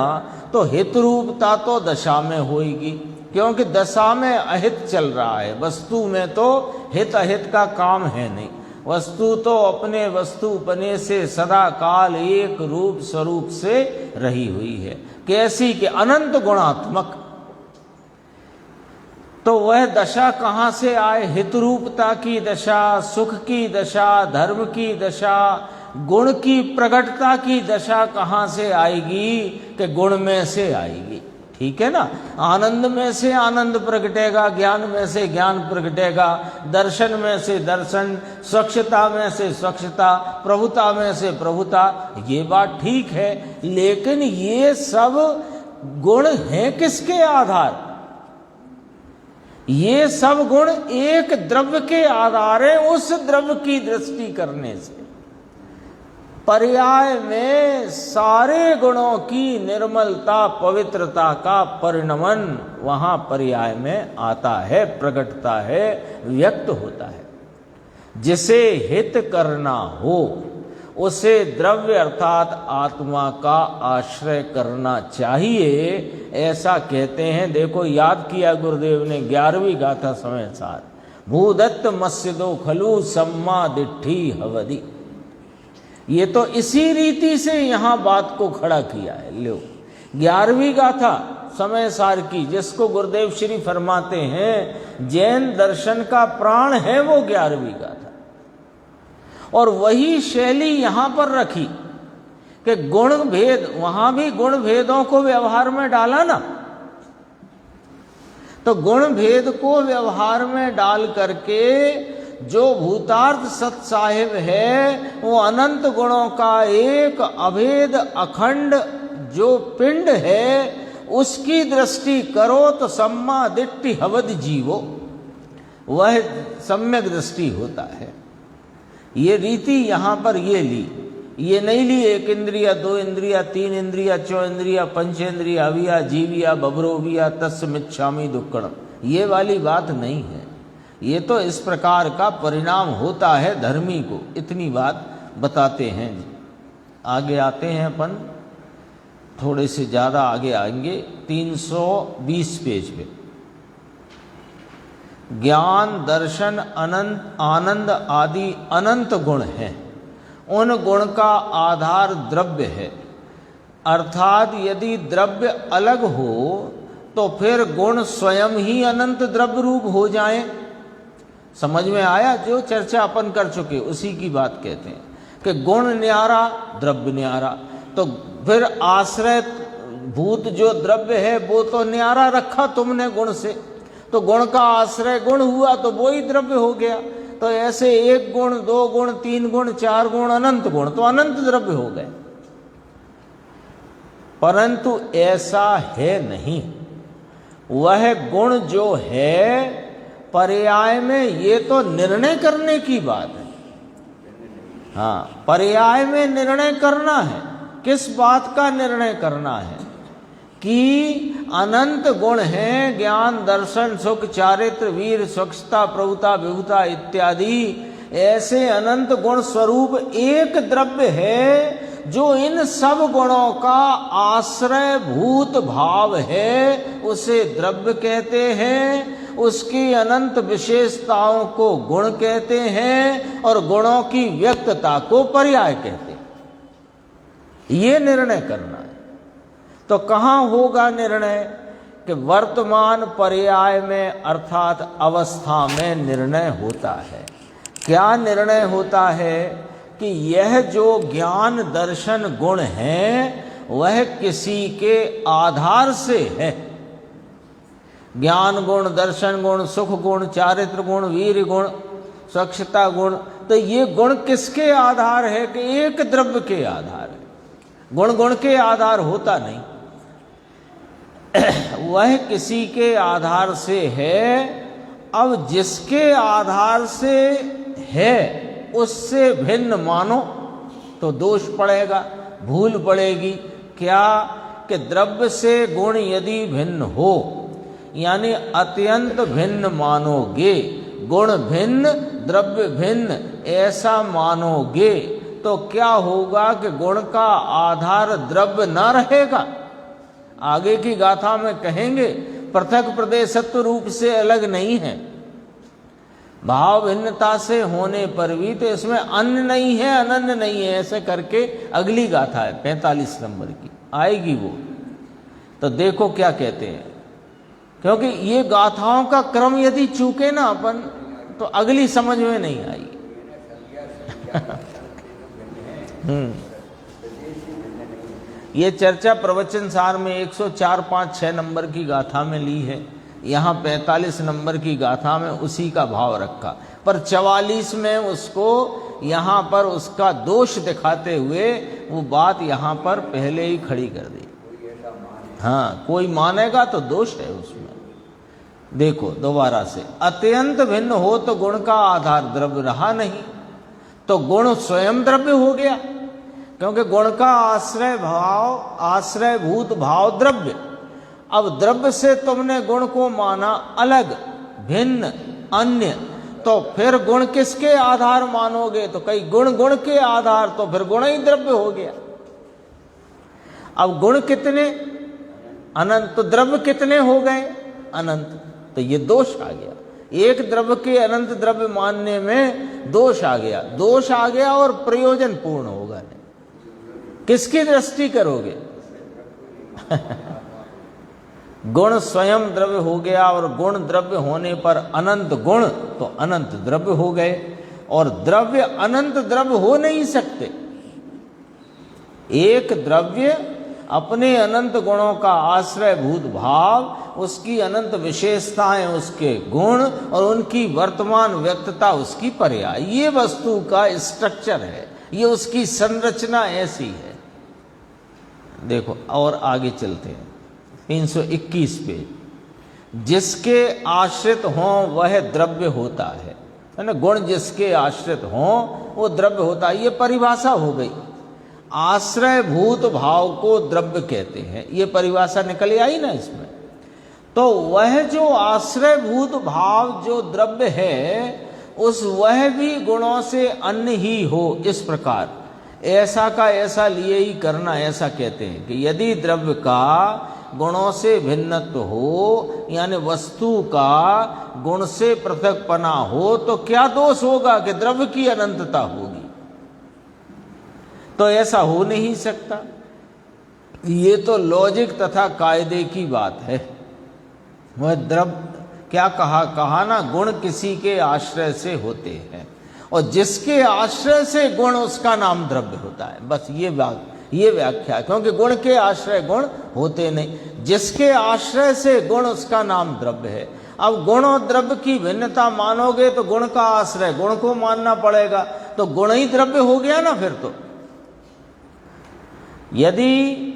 S1: तो हितरूपता तो दशा में होगी, क्योंकि दशा में अहित चल रहा है। वस्तु में तो हित अहित का काम है नहीं। वस्तु तो अपने वस्तुपने से सदा काल एक रूप स्वरूप से रही हुई है। कैसी कि अनंत गुणात्मक। तो वह दशा कहाँ से आए? हितरूपता की दशा, सुख की दशा, धर्म की दशा, गुण की प्रकटता की दशा कहाँ से आएगी? कि गुण में से आएगी। ठीक है ना। आनंद में से आनंद प्रगटेगा, ज्ञान में से ज्ञान प्रगटेगा, दर्शन में से दर्शन, स्वच्छता में से स्वच्छता, प्रभुता में से प्रभुता। ये बात ठीक है, लेकिन ये सब गुण हैं किसके आधार? ये सब गुण एक द्रव्य के आधार है। उस द्रव्य की दृष्टि करने से पर्याय में सारे गुणों की निर्मलता, पवित्रता का परिणमन वहां पर्याय में आता है, प्रकटता है, व्यक्त होता है। जिसे हित करना हो उसे द्रव्य अर्थात आत्मा का आश्रय करना चाहिए, ऐसा कहते हैं। देखो याद किया गुरुदेव ने 11वीं गाथा समय सार, भूदत्त मस्जिदो खलु सम्मा दिट्ठी हवदी। ये तो इसी रीति से यहां बात को खड़ा किया है। लो 11वीं गाथा समय सार की, जिसको गुरुदेव श्री फरमाते हैं जैन दर्शन का प्राण है, वो 11वीं गाथा। और वही शैली यहां पर रखी कि गुण भेद, वहां भी गुण भेदों को व्यवहार में डाला ना, तो गुण भेद को व्यवहार में डाल करके जो भूतार्थ सत साहिब है वो अनंत गुणों का एक अभेद अखंड जो पिंड है उसकी दृष्टि करो तो सम्मा दिट्टि हवद जीवो, वह सम्यक दृष्टि होता है। ये रीति यहां पर ये ली, ये नहीं ली एक इंद्रिया, दो इंद्रिया, तीन इंद्रिया, चौ इंद्रिया, पंचेंद्रिया, अविया, जीविया, बभरोविया, तस्मिच्छामि दुक्कड़म, ये वाली बात नहीं है। ये तो इस प्रकार का परिणाम होता है धर्मी को, इतनी बात बताते हैं। आगे आते हैं अपन, थोड़े से ज़्यादा आगे आएंगे, 320 पेज पे। ज्ञान, दर्शन, अनंत, आनंद आदि अनंत गुण हैं, उन गुण का आधार द्रव्य है। अर्थात यदि द्रव्य अलग हो तो फिर गुण स्वयं ही अनंत द्रव्य रूप हो जाएं। समझ में आया? जो चर्चा अपन कर चुके उसी की बात कहते हैं कि गुण न्यारा, द्रव्य न्यारा, तो फिर आश्रय भूत जो द्रव्य है वो तो न्यारा रखा तुमने गुण से, तो गुण का आश्रय गुण हुआ तो वो ही द्रव्य हो गया। तो ऐसे एक गुण, दो गुण, तीन गुण, चार गुण, अनंत गुण, तो अनंत द्रव्य हो गए। परंतु ऐसा है नहीं। वह गुण जो है पर्याय में, ये तो निर्णय करने की बात है। हाँ, पर्याय में निर्णय करना है। किस बात का निर्णय करना है? कि अनंत गुण हैं, ज्ञान, दर्शन, सुख, चारित्र, वीर, स्वच्छता, प्रभुता, विभुता इत्यादि, ऐसे अनंत गुण स्वरूप एक द्रव्य है जो इन सब गुणों का आश्रय भूत भाव है, उसे द्रव्य कहते हैं। उसकी अनंत विशेषताओं को गुण कहते हैं और गुणों की व्यक्तता को पर्याय कहते हैं। ये निर्णय करना है। तो कहाँ होगा निर्णय? कि वर्तमान पर्याय में अर्थात अवस्था में निर्णय होता है। क्या निर्णय होता है? कि यह जो ज्ञान, दर्शन गुण हैं वह किसी के आधार से है। ज्ञान गुण, दर्शन गुण, सुख गुण, चारित्र गुण, वीर गुण, स्वच्छता गुण, तो ये गुण किसके आधार है? कि एक द्रव्य के आधार है। गुण गुण के आधार होता नहीं, वह किसी के आधार से है। अब जिसके आधार से है उससे भिन्न मानो तो दोष पड़ेगा, भूल पड़ेगी। क्या? कि द्रव्य से गुण यदि भिन्न हो, यानी अत्यंत भिन्न मानोगे, गुण भिन्न, द्रव्य भिन्न, ऐसा मानोगे तो क्या होगा? कि गुण का आधार द्रव्य न रहेगा। आगे की गाथा में कहेंगे पृथक प्रदेशत्व रूप से अलग नहीं है, भाव भिन्नता से होने पर भी तो इसमें अन्य नहीं है, अनन्य नहीं है, ऐसे करके अगली गाथा है 45 नंबर की आएगी वो। तो देखो क्या कहते हैं, क्योंकि ये गाथाओं का क्रम यदि चूके ना अपन तो अगली समझ में नहीं आई। ये चर्चा प्रवचन सार में 104, 5, 6 नंबर की गाथा में ली है। यहाँ 45 नंबर की गाथा में उसी का भाव रखा, पर 44 में उसको यहाँ पर उसका दोष दिखाते हुए वो बात यहाँ पर पहले ही खड़ी कर दी। हाँ, कोई मानेगा तो दोष है उसमें। देखो दोबारा से, अत्यंत भिन्न हो तो गुण का आधार द्रव्य रहा नहीं, तो गुण स्वयं द्रव्य हो गया, क्योंकि गुण का आश्रय भाव, आश्रयभूत भाव द्रव्य। अब द्रव्य से तुमने गुण को माना अलग, भिन्न, अन्य, तो फिर गुण किसके आधार मानोगे? तो कई गुण गुण के आधार, तो फिर गुण ही द्रव्य हो गया। अब गुण कितने? अनंत। तो द्रव्य कितने हो गए? अनंत। तो ये दोष आ गया, एक द्रव्य के अनंत द्रव्य मानने में दोष आ गया। दोष आ गया और प्रयोजन पूर्ण होगा नहीं। किसकी दृष्टि करोगे? गुण स्वयं द्रव्य हो गया और गुण द्रव्य होने पर अनंत गुण तो अनंत द्रव्य हो गए। और द्रव्य अनंत द्रव्य हो नहीं सकते। एक द्रव्य अपने अनंत गुणों का आश्रयभूत भाव, उसकी अनंत विशेषताएं उसके गुण और उनकी वर्तमान व्यक्तता उसकी पर्याय, ये वस्तु का स्ट्रक्चर है, ये उसकी संरचना ऐसी है। देखो और आगे चलते हैं 321 पे, जिसके आश्रित हों वह द्रव्य होता है ना, गुण जिसके आश्रित हों वो द्रव्य होता है। ये परिभाषा हो गई। आश्रयभूत भाव को द्रव्य कहते हैं, ये परिभाषा निकल आई ना इसमें। तो वह जो आश्रयभूत भाव जो द्रव्य है, उस वह भी गुणों से अन्य ही हो, इस प्रकार ऐसा का ऐसा लिए ही करना, ऐसा कहते हैं कि यदि द्रव्य का गुणों से भिन्नत्व हो, यानी वस्तु का गुण से पृथकपना हो, तो क्या दोष होगा कि द्रव्य की अनंतता होगी? तो ऐसा हो नहीं सकता। ये तो लॉजिक तथा कायदे की बात है। वह द्रव्य क्या कहा ना, गुण किसी के आश्रय से होते हैं, और जिसके आश्रय से गुण, उसका नाम द्रव्य होता है। बस ये बात, ये व्याख्या, क्योंकि गुण के आश्रय गुण होते नहीं, जिसके आश्रय से गुण, उसका नाम द्रव्य है। अब गुण और द्रव्य की भिन्नता मानोगे तो गुण का आश्रय गुण को मानना पड़ेगा, तो गुण ही द्रव्य हो गया ना फिर तो। यदि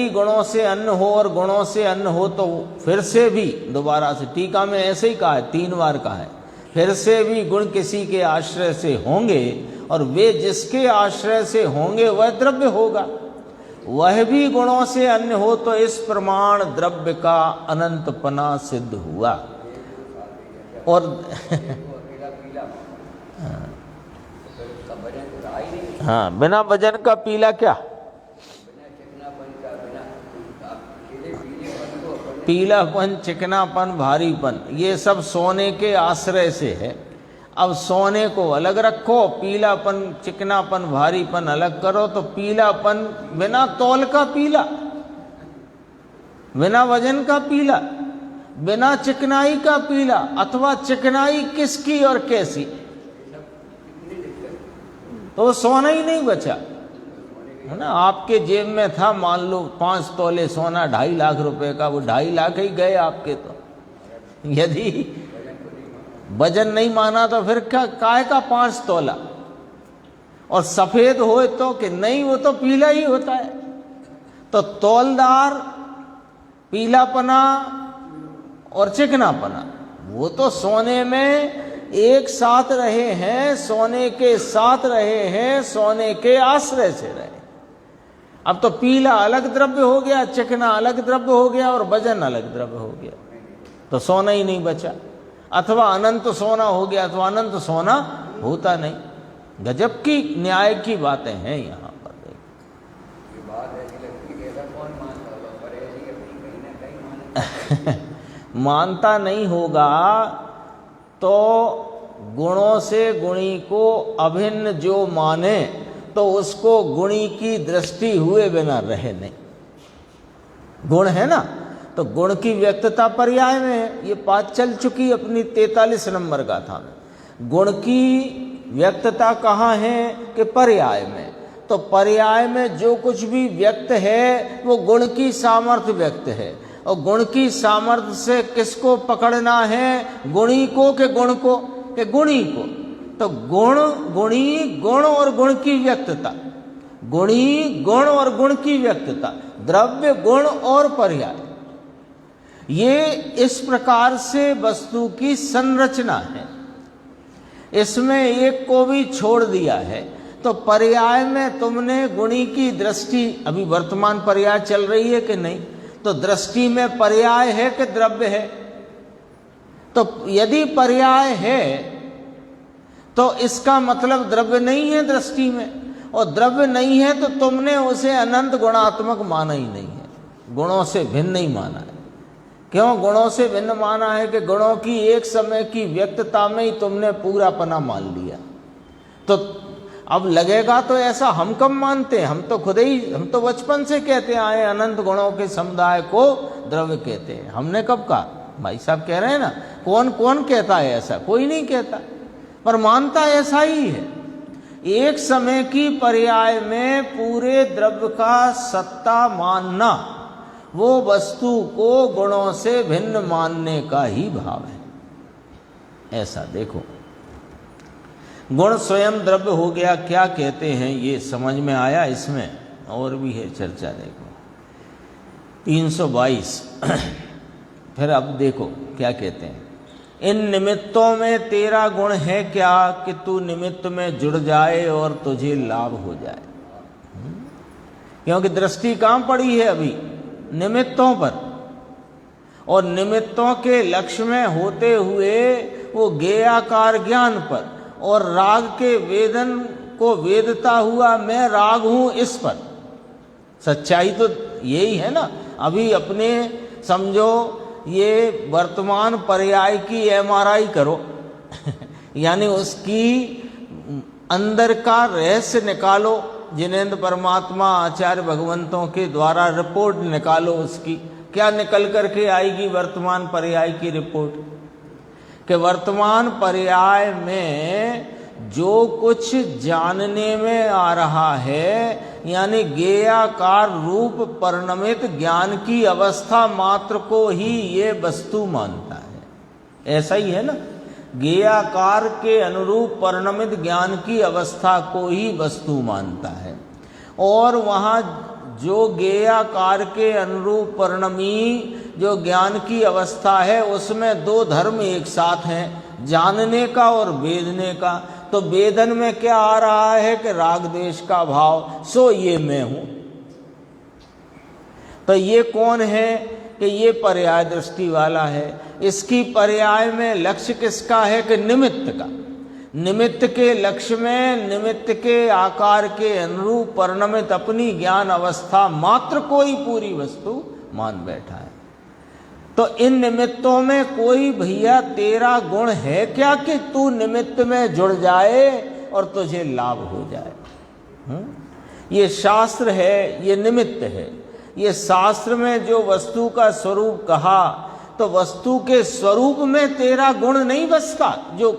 S1: गुणों से अन्न हो और गुणों से अन्न हो, तो फिर से भी दोबारा से टीका में ऐसे ही कहा है, 3 बार कहा है, फिर से भी गुण किसी के आश्रय से होंगे और वे जिसके आश्रय से होंगे वह द्रव्य होगा। वह भी गुणों से अन्य हो, तो इस प्रमाण द्रव्य का अनंतपना सिद्ध हुआ। और हाँ, बिना वजन का पीला क्या? पीलापन, चिकनापन, भारीपन, ये सब सोने के आश्रय से है। अब सोने को अलग रखो, पीलापन, चिकनापन, भारीपन अलग करो, तो पीलापन बिना तौल का पीला, बिना वजन का पीला, बिना चिकनाई का पीला, अथवा चिकनाई किसकी और कैसी, तो सोना ही नहीं बचा, है ना। आपके जेब में था मान लो 5 तोले सोना, 2.5 लाख रुपए का, वो 2.5 लाख ही गए आपके। तो यदि वजन नहीं माना तो फिर क्या, काय का 5 तोला? और सफेद हो तो कि नहीं, वो तो पीला ही होता है। तो तौलदार, पीलापना और चिकनापना, वो तो सोने में एक साथ रहे हैं, सोने के साथ रहे हैं, सोने के आश्रय से रहे। अब तो पीला अलग द्रव्य हो गया, चिकना अलग द्रव्य हो गया, और वजन अलग द्रव्य हो गया, तो सोना ही नहीं बचा। अथवा अनंत सोना हो गया, अथवा अनंत सोना होता नहीं। गजब की न्याय की बातें हैं यहाँ पर। मानता नहीं होगा तो गुणों से गुणी को अभिन्न जो माने, तो उसको गुणी की दृष्टि हुए बिना रहे नहीं। गुण है ना, तो गुण की व्यक्तता पर्याय में है। ये बात चल चुकी अपनी 43 नंबर गाथा में। गुण की व्यक्तता कहाँ है कि पर्याय में। तो पर्याय में जो कुछ भी व्यक्त है वो गुण की सामर्थ्य व्यक्त है, और गुण की सामर्थ्य से किसको पकड़ना है, गुणी को के गुण को के गुणी को। तो गुण, गुणी, गुण और गुण की व्यक्तता, गुणी, गुण और गुण की व्यक्तता, द्रव्य, गुण और पर्याय, ये इस प्रकार से वस्तु की संरचना है। इसमें एक को भी छोड़ दिया है। तो पर्याय में तुमने गुणी की दृष्टि, अभी वर्तमान पर्याय चल रही है कि नहीं, तो दृष्टि में पर्याय है कि द्रव्य है। तो यदि पर्याय है तो इसका मतलब द्रव्य नहीं है दृष्टि में, और द्रव्य नहीं है तो तुमने उसे अनंत गुणात्मक माना ही नहीं है, गुणों से भिन्न ही माना है। क्यों गुणों से भिन्न माना है कि गुणों की एक समय की व्यक्तता में ही तुमने पूरापना मान लिया। तो अब लगेगा तो ऐसा हम कब मानते हैं, हम तो खुद ही, हम तो बचपन से कहते आए अनंत गुणों के समुदाय को द्रव्य कहते हैं। हमने कब कहा? भाई साहब कह रहे हैं ना। कौन कौन कहता है ऐसा? कोई नहीं कहता। पर मानता ऐसा ही है। एक समय की पर्याय में पूरे द्रव्य का सत्ता मानना वो वस्तु को गुणों से भिन्न मानने का ही भाव है। ऐसा देखो, गुण स्वयं द्रव्य हो गया, क्या कहते हैं ये समझ में आया। इसमें और भी है चर्चा, देखो 322 फिर अब देखो क्या कहते हैं। इन निमित्तों में तेरा गुण है क्या कि तू निमित्त में जुड़ जाए और तुझे लाभ हो जाए। क्योंकि दृष्टि कहाँ पड़ी है अभी, निमित्तों पर, और निमित्तों के लक्ष्य में होते हुए वो ज्ञेयाकार ज्ञान पर, और राग के वेदन को वेदता हुआ मैं राग हूं इस पर। सच्चाई तो यही है ना। अभी अपने समझो ये वर्तमान पर्याय की एमआरआई करो यानी उसकी अंदर का रहस्य निकालो। जिनेंद्र परमात्मा आचार्य भगवंतों के द्वारा रिपोर्ट निकालो, उसकी क्या निकल करके आएगी वर्तमान पर्याय की रिपोर्ट, कि वर्तमान पर्याय में जो कुछ जानने में आ रहा है यानी ज्ञेयाकार रूप परिणमित ज्ञान की अवस्था मात्र को ही ये वस्तु मानता है। ऐसा ही है ना, ज्ञेयाकार के अनुरूप परिणमित ज्ञान की अवस्था को ही वस्तु मानता है। और वहाँ जो ज्ञेयाकार के अनुरूप परिणमी जो ज्ञान की अवस्था है उसमें दो धर्म एक साथ हैं, जानने का और वेदने का। तो वेदन में क्या आ रहा है कि राग द्वेष का भाव, सो ये मैं हूं। तो ये कौन है कि ये पर्याय दृष्टि वाला है। इसकी पर्याय में लक्ष्य किसका है कि निमित्त का। निमित्त के लक्ष्य में निमित्त के आकार के अनुरूप परिणमित अपनी ज्ञान अवस्था मात्र को ही पूरी वस्तु मान बैठा है। तो इन निमित्तों में कोई भैया तेरा गुण है क्या कि तू निमित्त में जुड़ जाए और तुझे लाभ हो जाए। ये शास्त्र है, ये निमित्त है। ये शास्त्र में जो वस्तु का स्वरूप कहा तो वस्तु के स्वरूप में तेरा गुण नहीं बसता। जो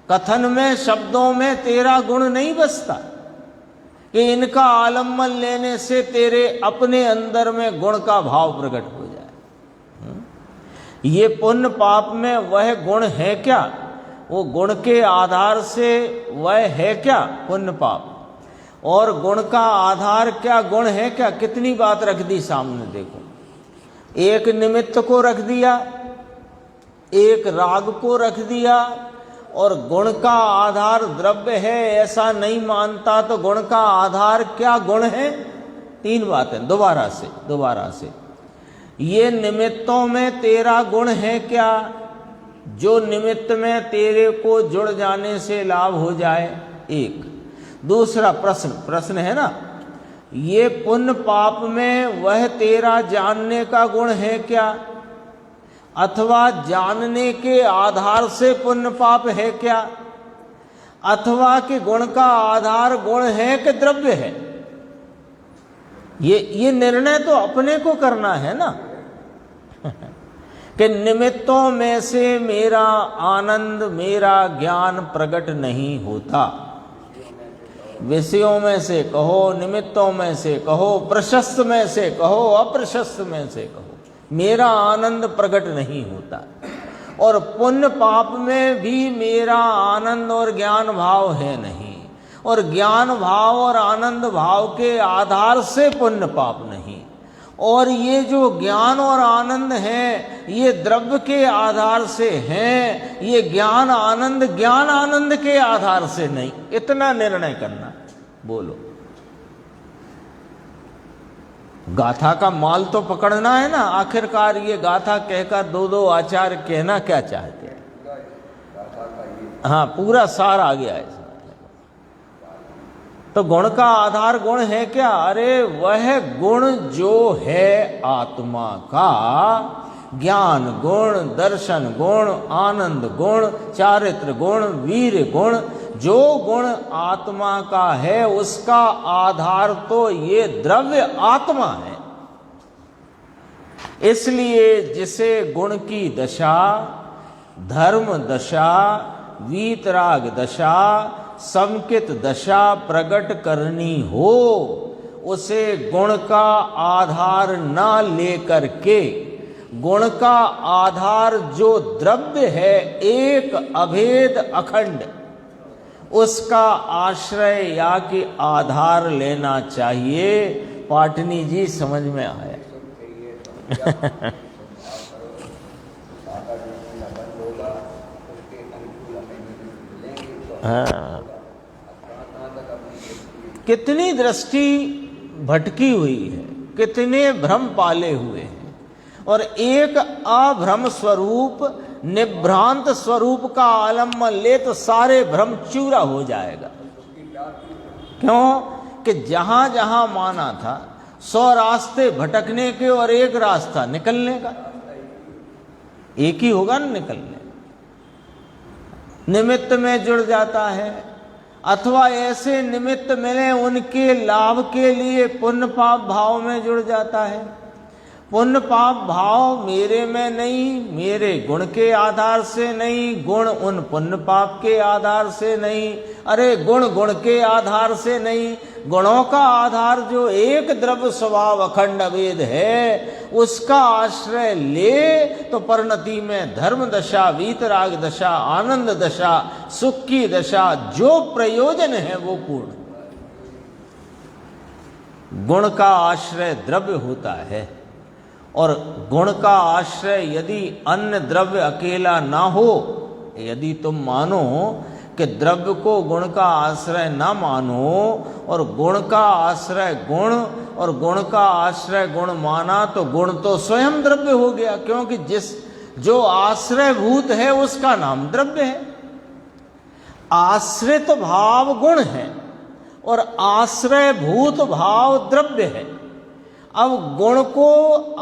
S1: कथन में शब्दों में तेरा गुण नहीं बसता कि इनका आलम्बन लेने से तेरे अपने अंदर में गुण का भाव प्रकट हो जाए। ये पुण्य पाप में वह गुण है क्या, वो गुण के आधार से वह है क्या पुण्य पाप, और गुण का आधार क्या गुण है क्या। कितनी बात रख दी सामने, देखो एक निमित्त को रख दिया, एक राग को रख दिया, और गुण का आधार द्रव्य है ऐसा नहीं मानता तो गुण का आधार क्या गुण है। तीन बातें दोबारा से। ये निमित्तों में तेरा गुण है क्या, जो निमित्त में तेरे को जुड़ जाने से लाभ हो जाए। एक दूसरा प्रश्न है ना, ये पुण्य पाप में वह तेरा जानने का गुण है क्या, अथवा जानने के आधार से पुण्य पाप है क्या, अथवा कि गुण का आधार गुण है कि द्रव्य है। ये निर्णय तो अपने को करना है ना कि निमित्तों में से मेरा आनंद मेरा ज्ञान प्रकट नहीं होता। विषयों में से कहो, निमित्तों में से कहो, प्रशस्त में से कहो, अप्रशस्त में से कहो, मेरा आनंद प्रकट नहीं होता। और पुण्य पाप में भी मेरा आनंद और ज्ञान भाव है नहीं, और ज्ञान भाव और आनंद भाव के आधार से पुण्य पाप नहीं। और ये जो ज्ञान और आनंद है ये द्रव्य के आधार से हैं, ये ज्ञान आनंद के आधार से नहीं। इतना निर्णय करना। बोलो, गाथा का माल तो पकड़ना है ना। आखिरकार ये गाथा कहकर दो आचार्य कहना क्या चाहते हैं। हाँ, पूरा सार आ गया है। तो गुण का आधार गुण है क्या, अरे वह गुण जो है आत्मा का, ज्ञान गुण, दर्शन गुण, आनंद गुण, चारित्र गुण, वीर गुण, जो गुण आत्मा का है उसका आधार तो ये द्रव्य आत्मा है। इसलिए जिसे गुण की दशा, धर्म दशा, वीतराग दशा समकित दशा प्रकट करनी हो, उसे गुण का आधार ना लेकर के, गुण का आधार जो द्रव्य है एक अभेद अखंड, उसका आश्रय या कि आधार लेना चाहिए। पाटनी जी समझ में आया? हाँ, कितनी दृष्टि भटकी हुई है, कितने भ्रम पाले हुए हैं, और एक अभ्रम स्वरूप निभ्रांत स्वरूप का आलम्बन ले तो सारे भ्रम चूरा हो जाएगा। क्यों कि जहां जहां माना था 100 रास्ते भटकने के और एक रास्ता निकलने का, एक ही होगा ना निकलने। निमित्त में जुड़ जाता है, अथवा ऐसे निमित्त मिले उनके लाभ के लिए पुण्य पाप भाव में जुड़ जाता है। पुण्य पाप भाव मेरे में नहीं, मेरे गुण के आधार से नहीं, गुण उन पुण्य पाप के आधार से नहीं, अरे गुण गुण के आधार से नहीं, गुणों का आधार जो एक द्रव्य स्वभाव अखंड अभेद है उसका आश्रय ले तो परिणति में धर्म दशा, वीतराग दशा, आनंद दशा, सुख की दशा, जो प्रयोजन है वो पूर्ण। गुण का आश्रय द्रव्य होता है, और गुण का आश्रय यदि अन्य द्रव्य अकेला ना हो, यदि तुम मानो कि द्रव्य को गुण का आश्रय ना मानो और गुण का आश्रय गुण और गुण का आश्रय गुण माना, तो गुण तो स्वयं द्रव्य हो गया, क्योंकि जो आश्रय भूत है उसका नाम द्रव्य है। आश्रित भाव गुण है और आश्रय भूत भाव द्रव्य है। अब गुण को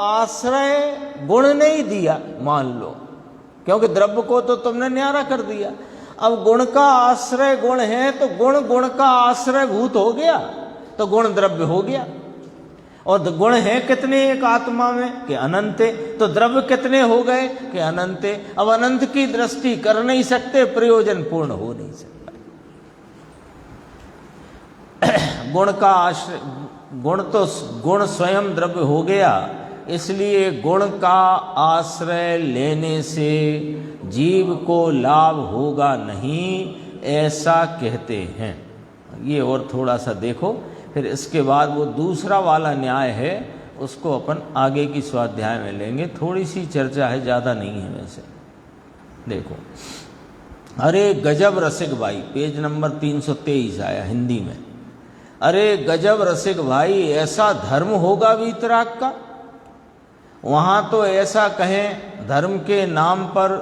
S1: आश्रय गुण नहीं दिया मान लो, क्योंकि द्रव्य को तो तुमने न्यारा कर दिया। अब गुण का आश्रय गुण है तो गुण गुण का आश्रय भूत हो गया, तो गुण द्रव्य हो गया। और गुण है कितने एक आत्मा में कि अनंत, तो द्रव्य कितने हो गए कि अनंत। अब अनंत की दृष्टि कर नहीं सकते, प्रयोजन पूर्ण हो नहीं सकता। गुण का आश्रय गुण तो गुण स्वयं द्रव्य हो गया, इसलिए गुण का आश्रय लेने से जीव को लाभ होगा नहीं, ऐसा कहते हैं। ये और थोड़ा सा देखो, फिर इसके बाद वो दूसरा वाला न्याय है, उसको अपन आगे की स्वाध्याय में लेंगे। थोड़ी सी चर्चा है, ज़्यादा नहीं है वैसे। देखो, अरे गजब रसिक भाई, पेज नंबर 323 आया हिंदी में। अरे गजब रसिक भाई, ऐसा धर्म होगा वीतराग का? वहां तो ऐसा कहें धर्म के नाम पर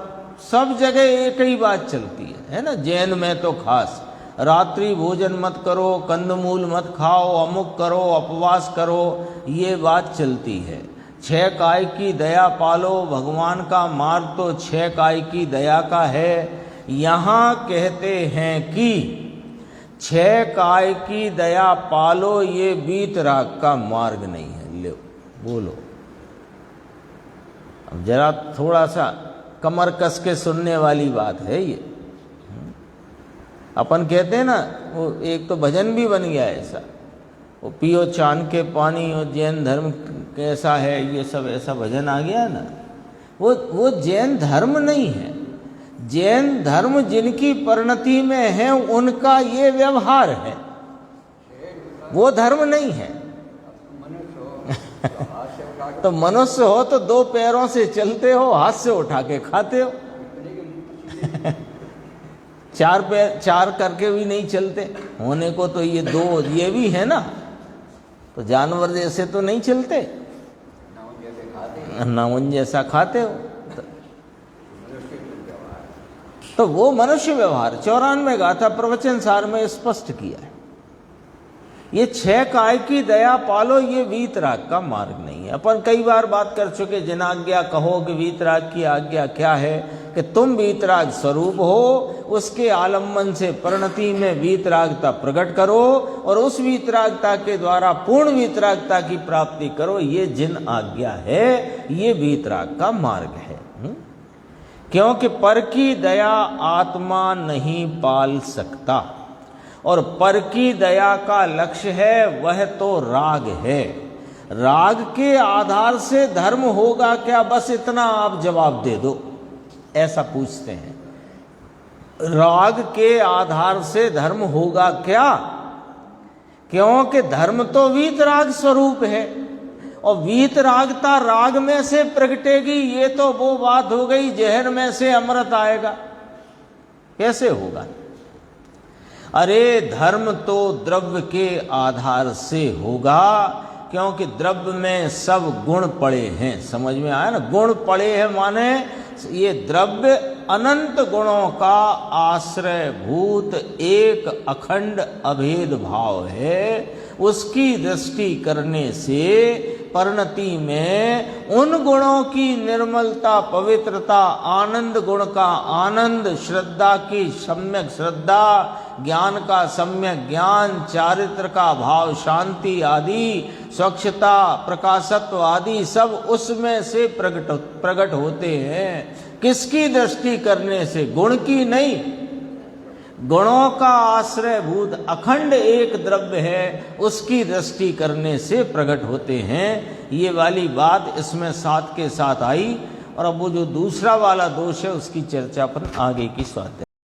S1: सब जगह एक ही बात चलती है ना। जैन में तो खास, रात्रि भोजन मत करो, कंदमूल मत खाओ, अमुक करो, उपवास करो, ये बात चलती है। 6 काय की दया पालो, भगवान का मार्ग तो 6 काय की दया का है। यहाँ कहते हैं कि 6 काय की दया पालो, ये वीतराग का मार्ग नहीं है। ले बोलो, अब जरा थोड़ा सा कमर कस के सुनने वाली बात है ये। अपन कहते हैं ना, वो एक तो भजन भी बन गया ऐसा, वो पियो चांद के पानी और जैन धर्म कैसा है, ये सब ऐसा भजन आ गया ना। वो जैन धर्म नहीं है। जैन धर्म जिनकी परिणति में है उनका ये व्यवहार है, वो धर्म नहीं है। तो मनुष्य हो तो 2 पैरों से चलते हो, हाथ से उठा के खाते हो। 4 पैर 4 करके भी नहीं चलते होने को, तो ये 2 ये भी है ना। तो जानवर जैसे तो नहीं चलते, नाउन जैसा खाते हो। तो वो मनुष्य व्यवहार 94 गाथा प्रवचन सार में स्पष्ट किया है। ये 6 काय की दया पालो, ये वीतराग का मार्ग नहीं है। अपन कई बार बात कर चुके, जिन आज्ञा कहो कि वीतराग की आज्ञा क्या है कि तुम वीतराग स्वरूप हो, उसके आलम्बन से परिणति में वीतरागता प्रकट करो और उस वीतरागता के द्वारा पूर्ण वीतरागता की प्राप्ति करो। ये जिन आज्ञा है, ये वीतराग का मार्ग है। क्योंकि पर की दया आत्मा नहीं पाल सकता, और पर की दया का लक्ष्य है वह तो राग है। राग के आधार से धर्म होगा क्या, बस इतना आप जवाब दे दो, ऐसा पूछते हैं। राग के आधार से धर्म होगा क्या, क्योंकि धर्म तो वीतराग स्वरूप है, और वीतरागता राग में से प्रगटेगी। ये तो वो बात हो गई जहर में से अमृत आएगा, कैसे होगा? अरे धर्म तो द्रव्य के आधार से होगा, क्योंकि द्रव्य में सब गुण पड़े हैं। समझ में आया ना? गुण पड़े हैं माने ये द्रव्य अनंत गुणों का आश्रय भूत एक अखंड अभेद भाव है। उसकी दृष्टि करने से परिणति में उन गुणों की निर्मलता, पवित्रता, आनंद गुण का आनंद, श्रद्धा की सम्यक श्रद्धा, ज्ञान का सम्यक ज्ञान, चारित्र का भाव, शांति आदि, स्वच्छता, प्रकाशत्व आदि सब उसमें से प्रकट होते हैं। किसकी दृष्टि करने से? गुण की नहीं। गुणों का आश्रय भूत अखंड एक द्रव्य है, उसकी दृष्टि करने से प्रकट होते हैं। ये वाली बात इसमें साथ के साथ आई। और अब वो जो दूसरा वाला दोष है उसकी चर्चा पर आगे की स्वाध्याय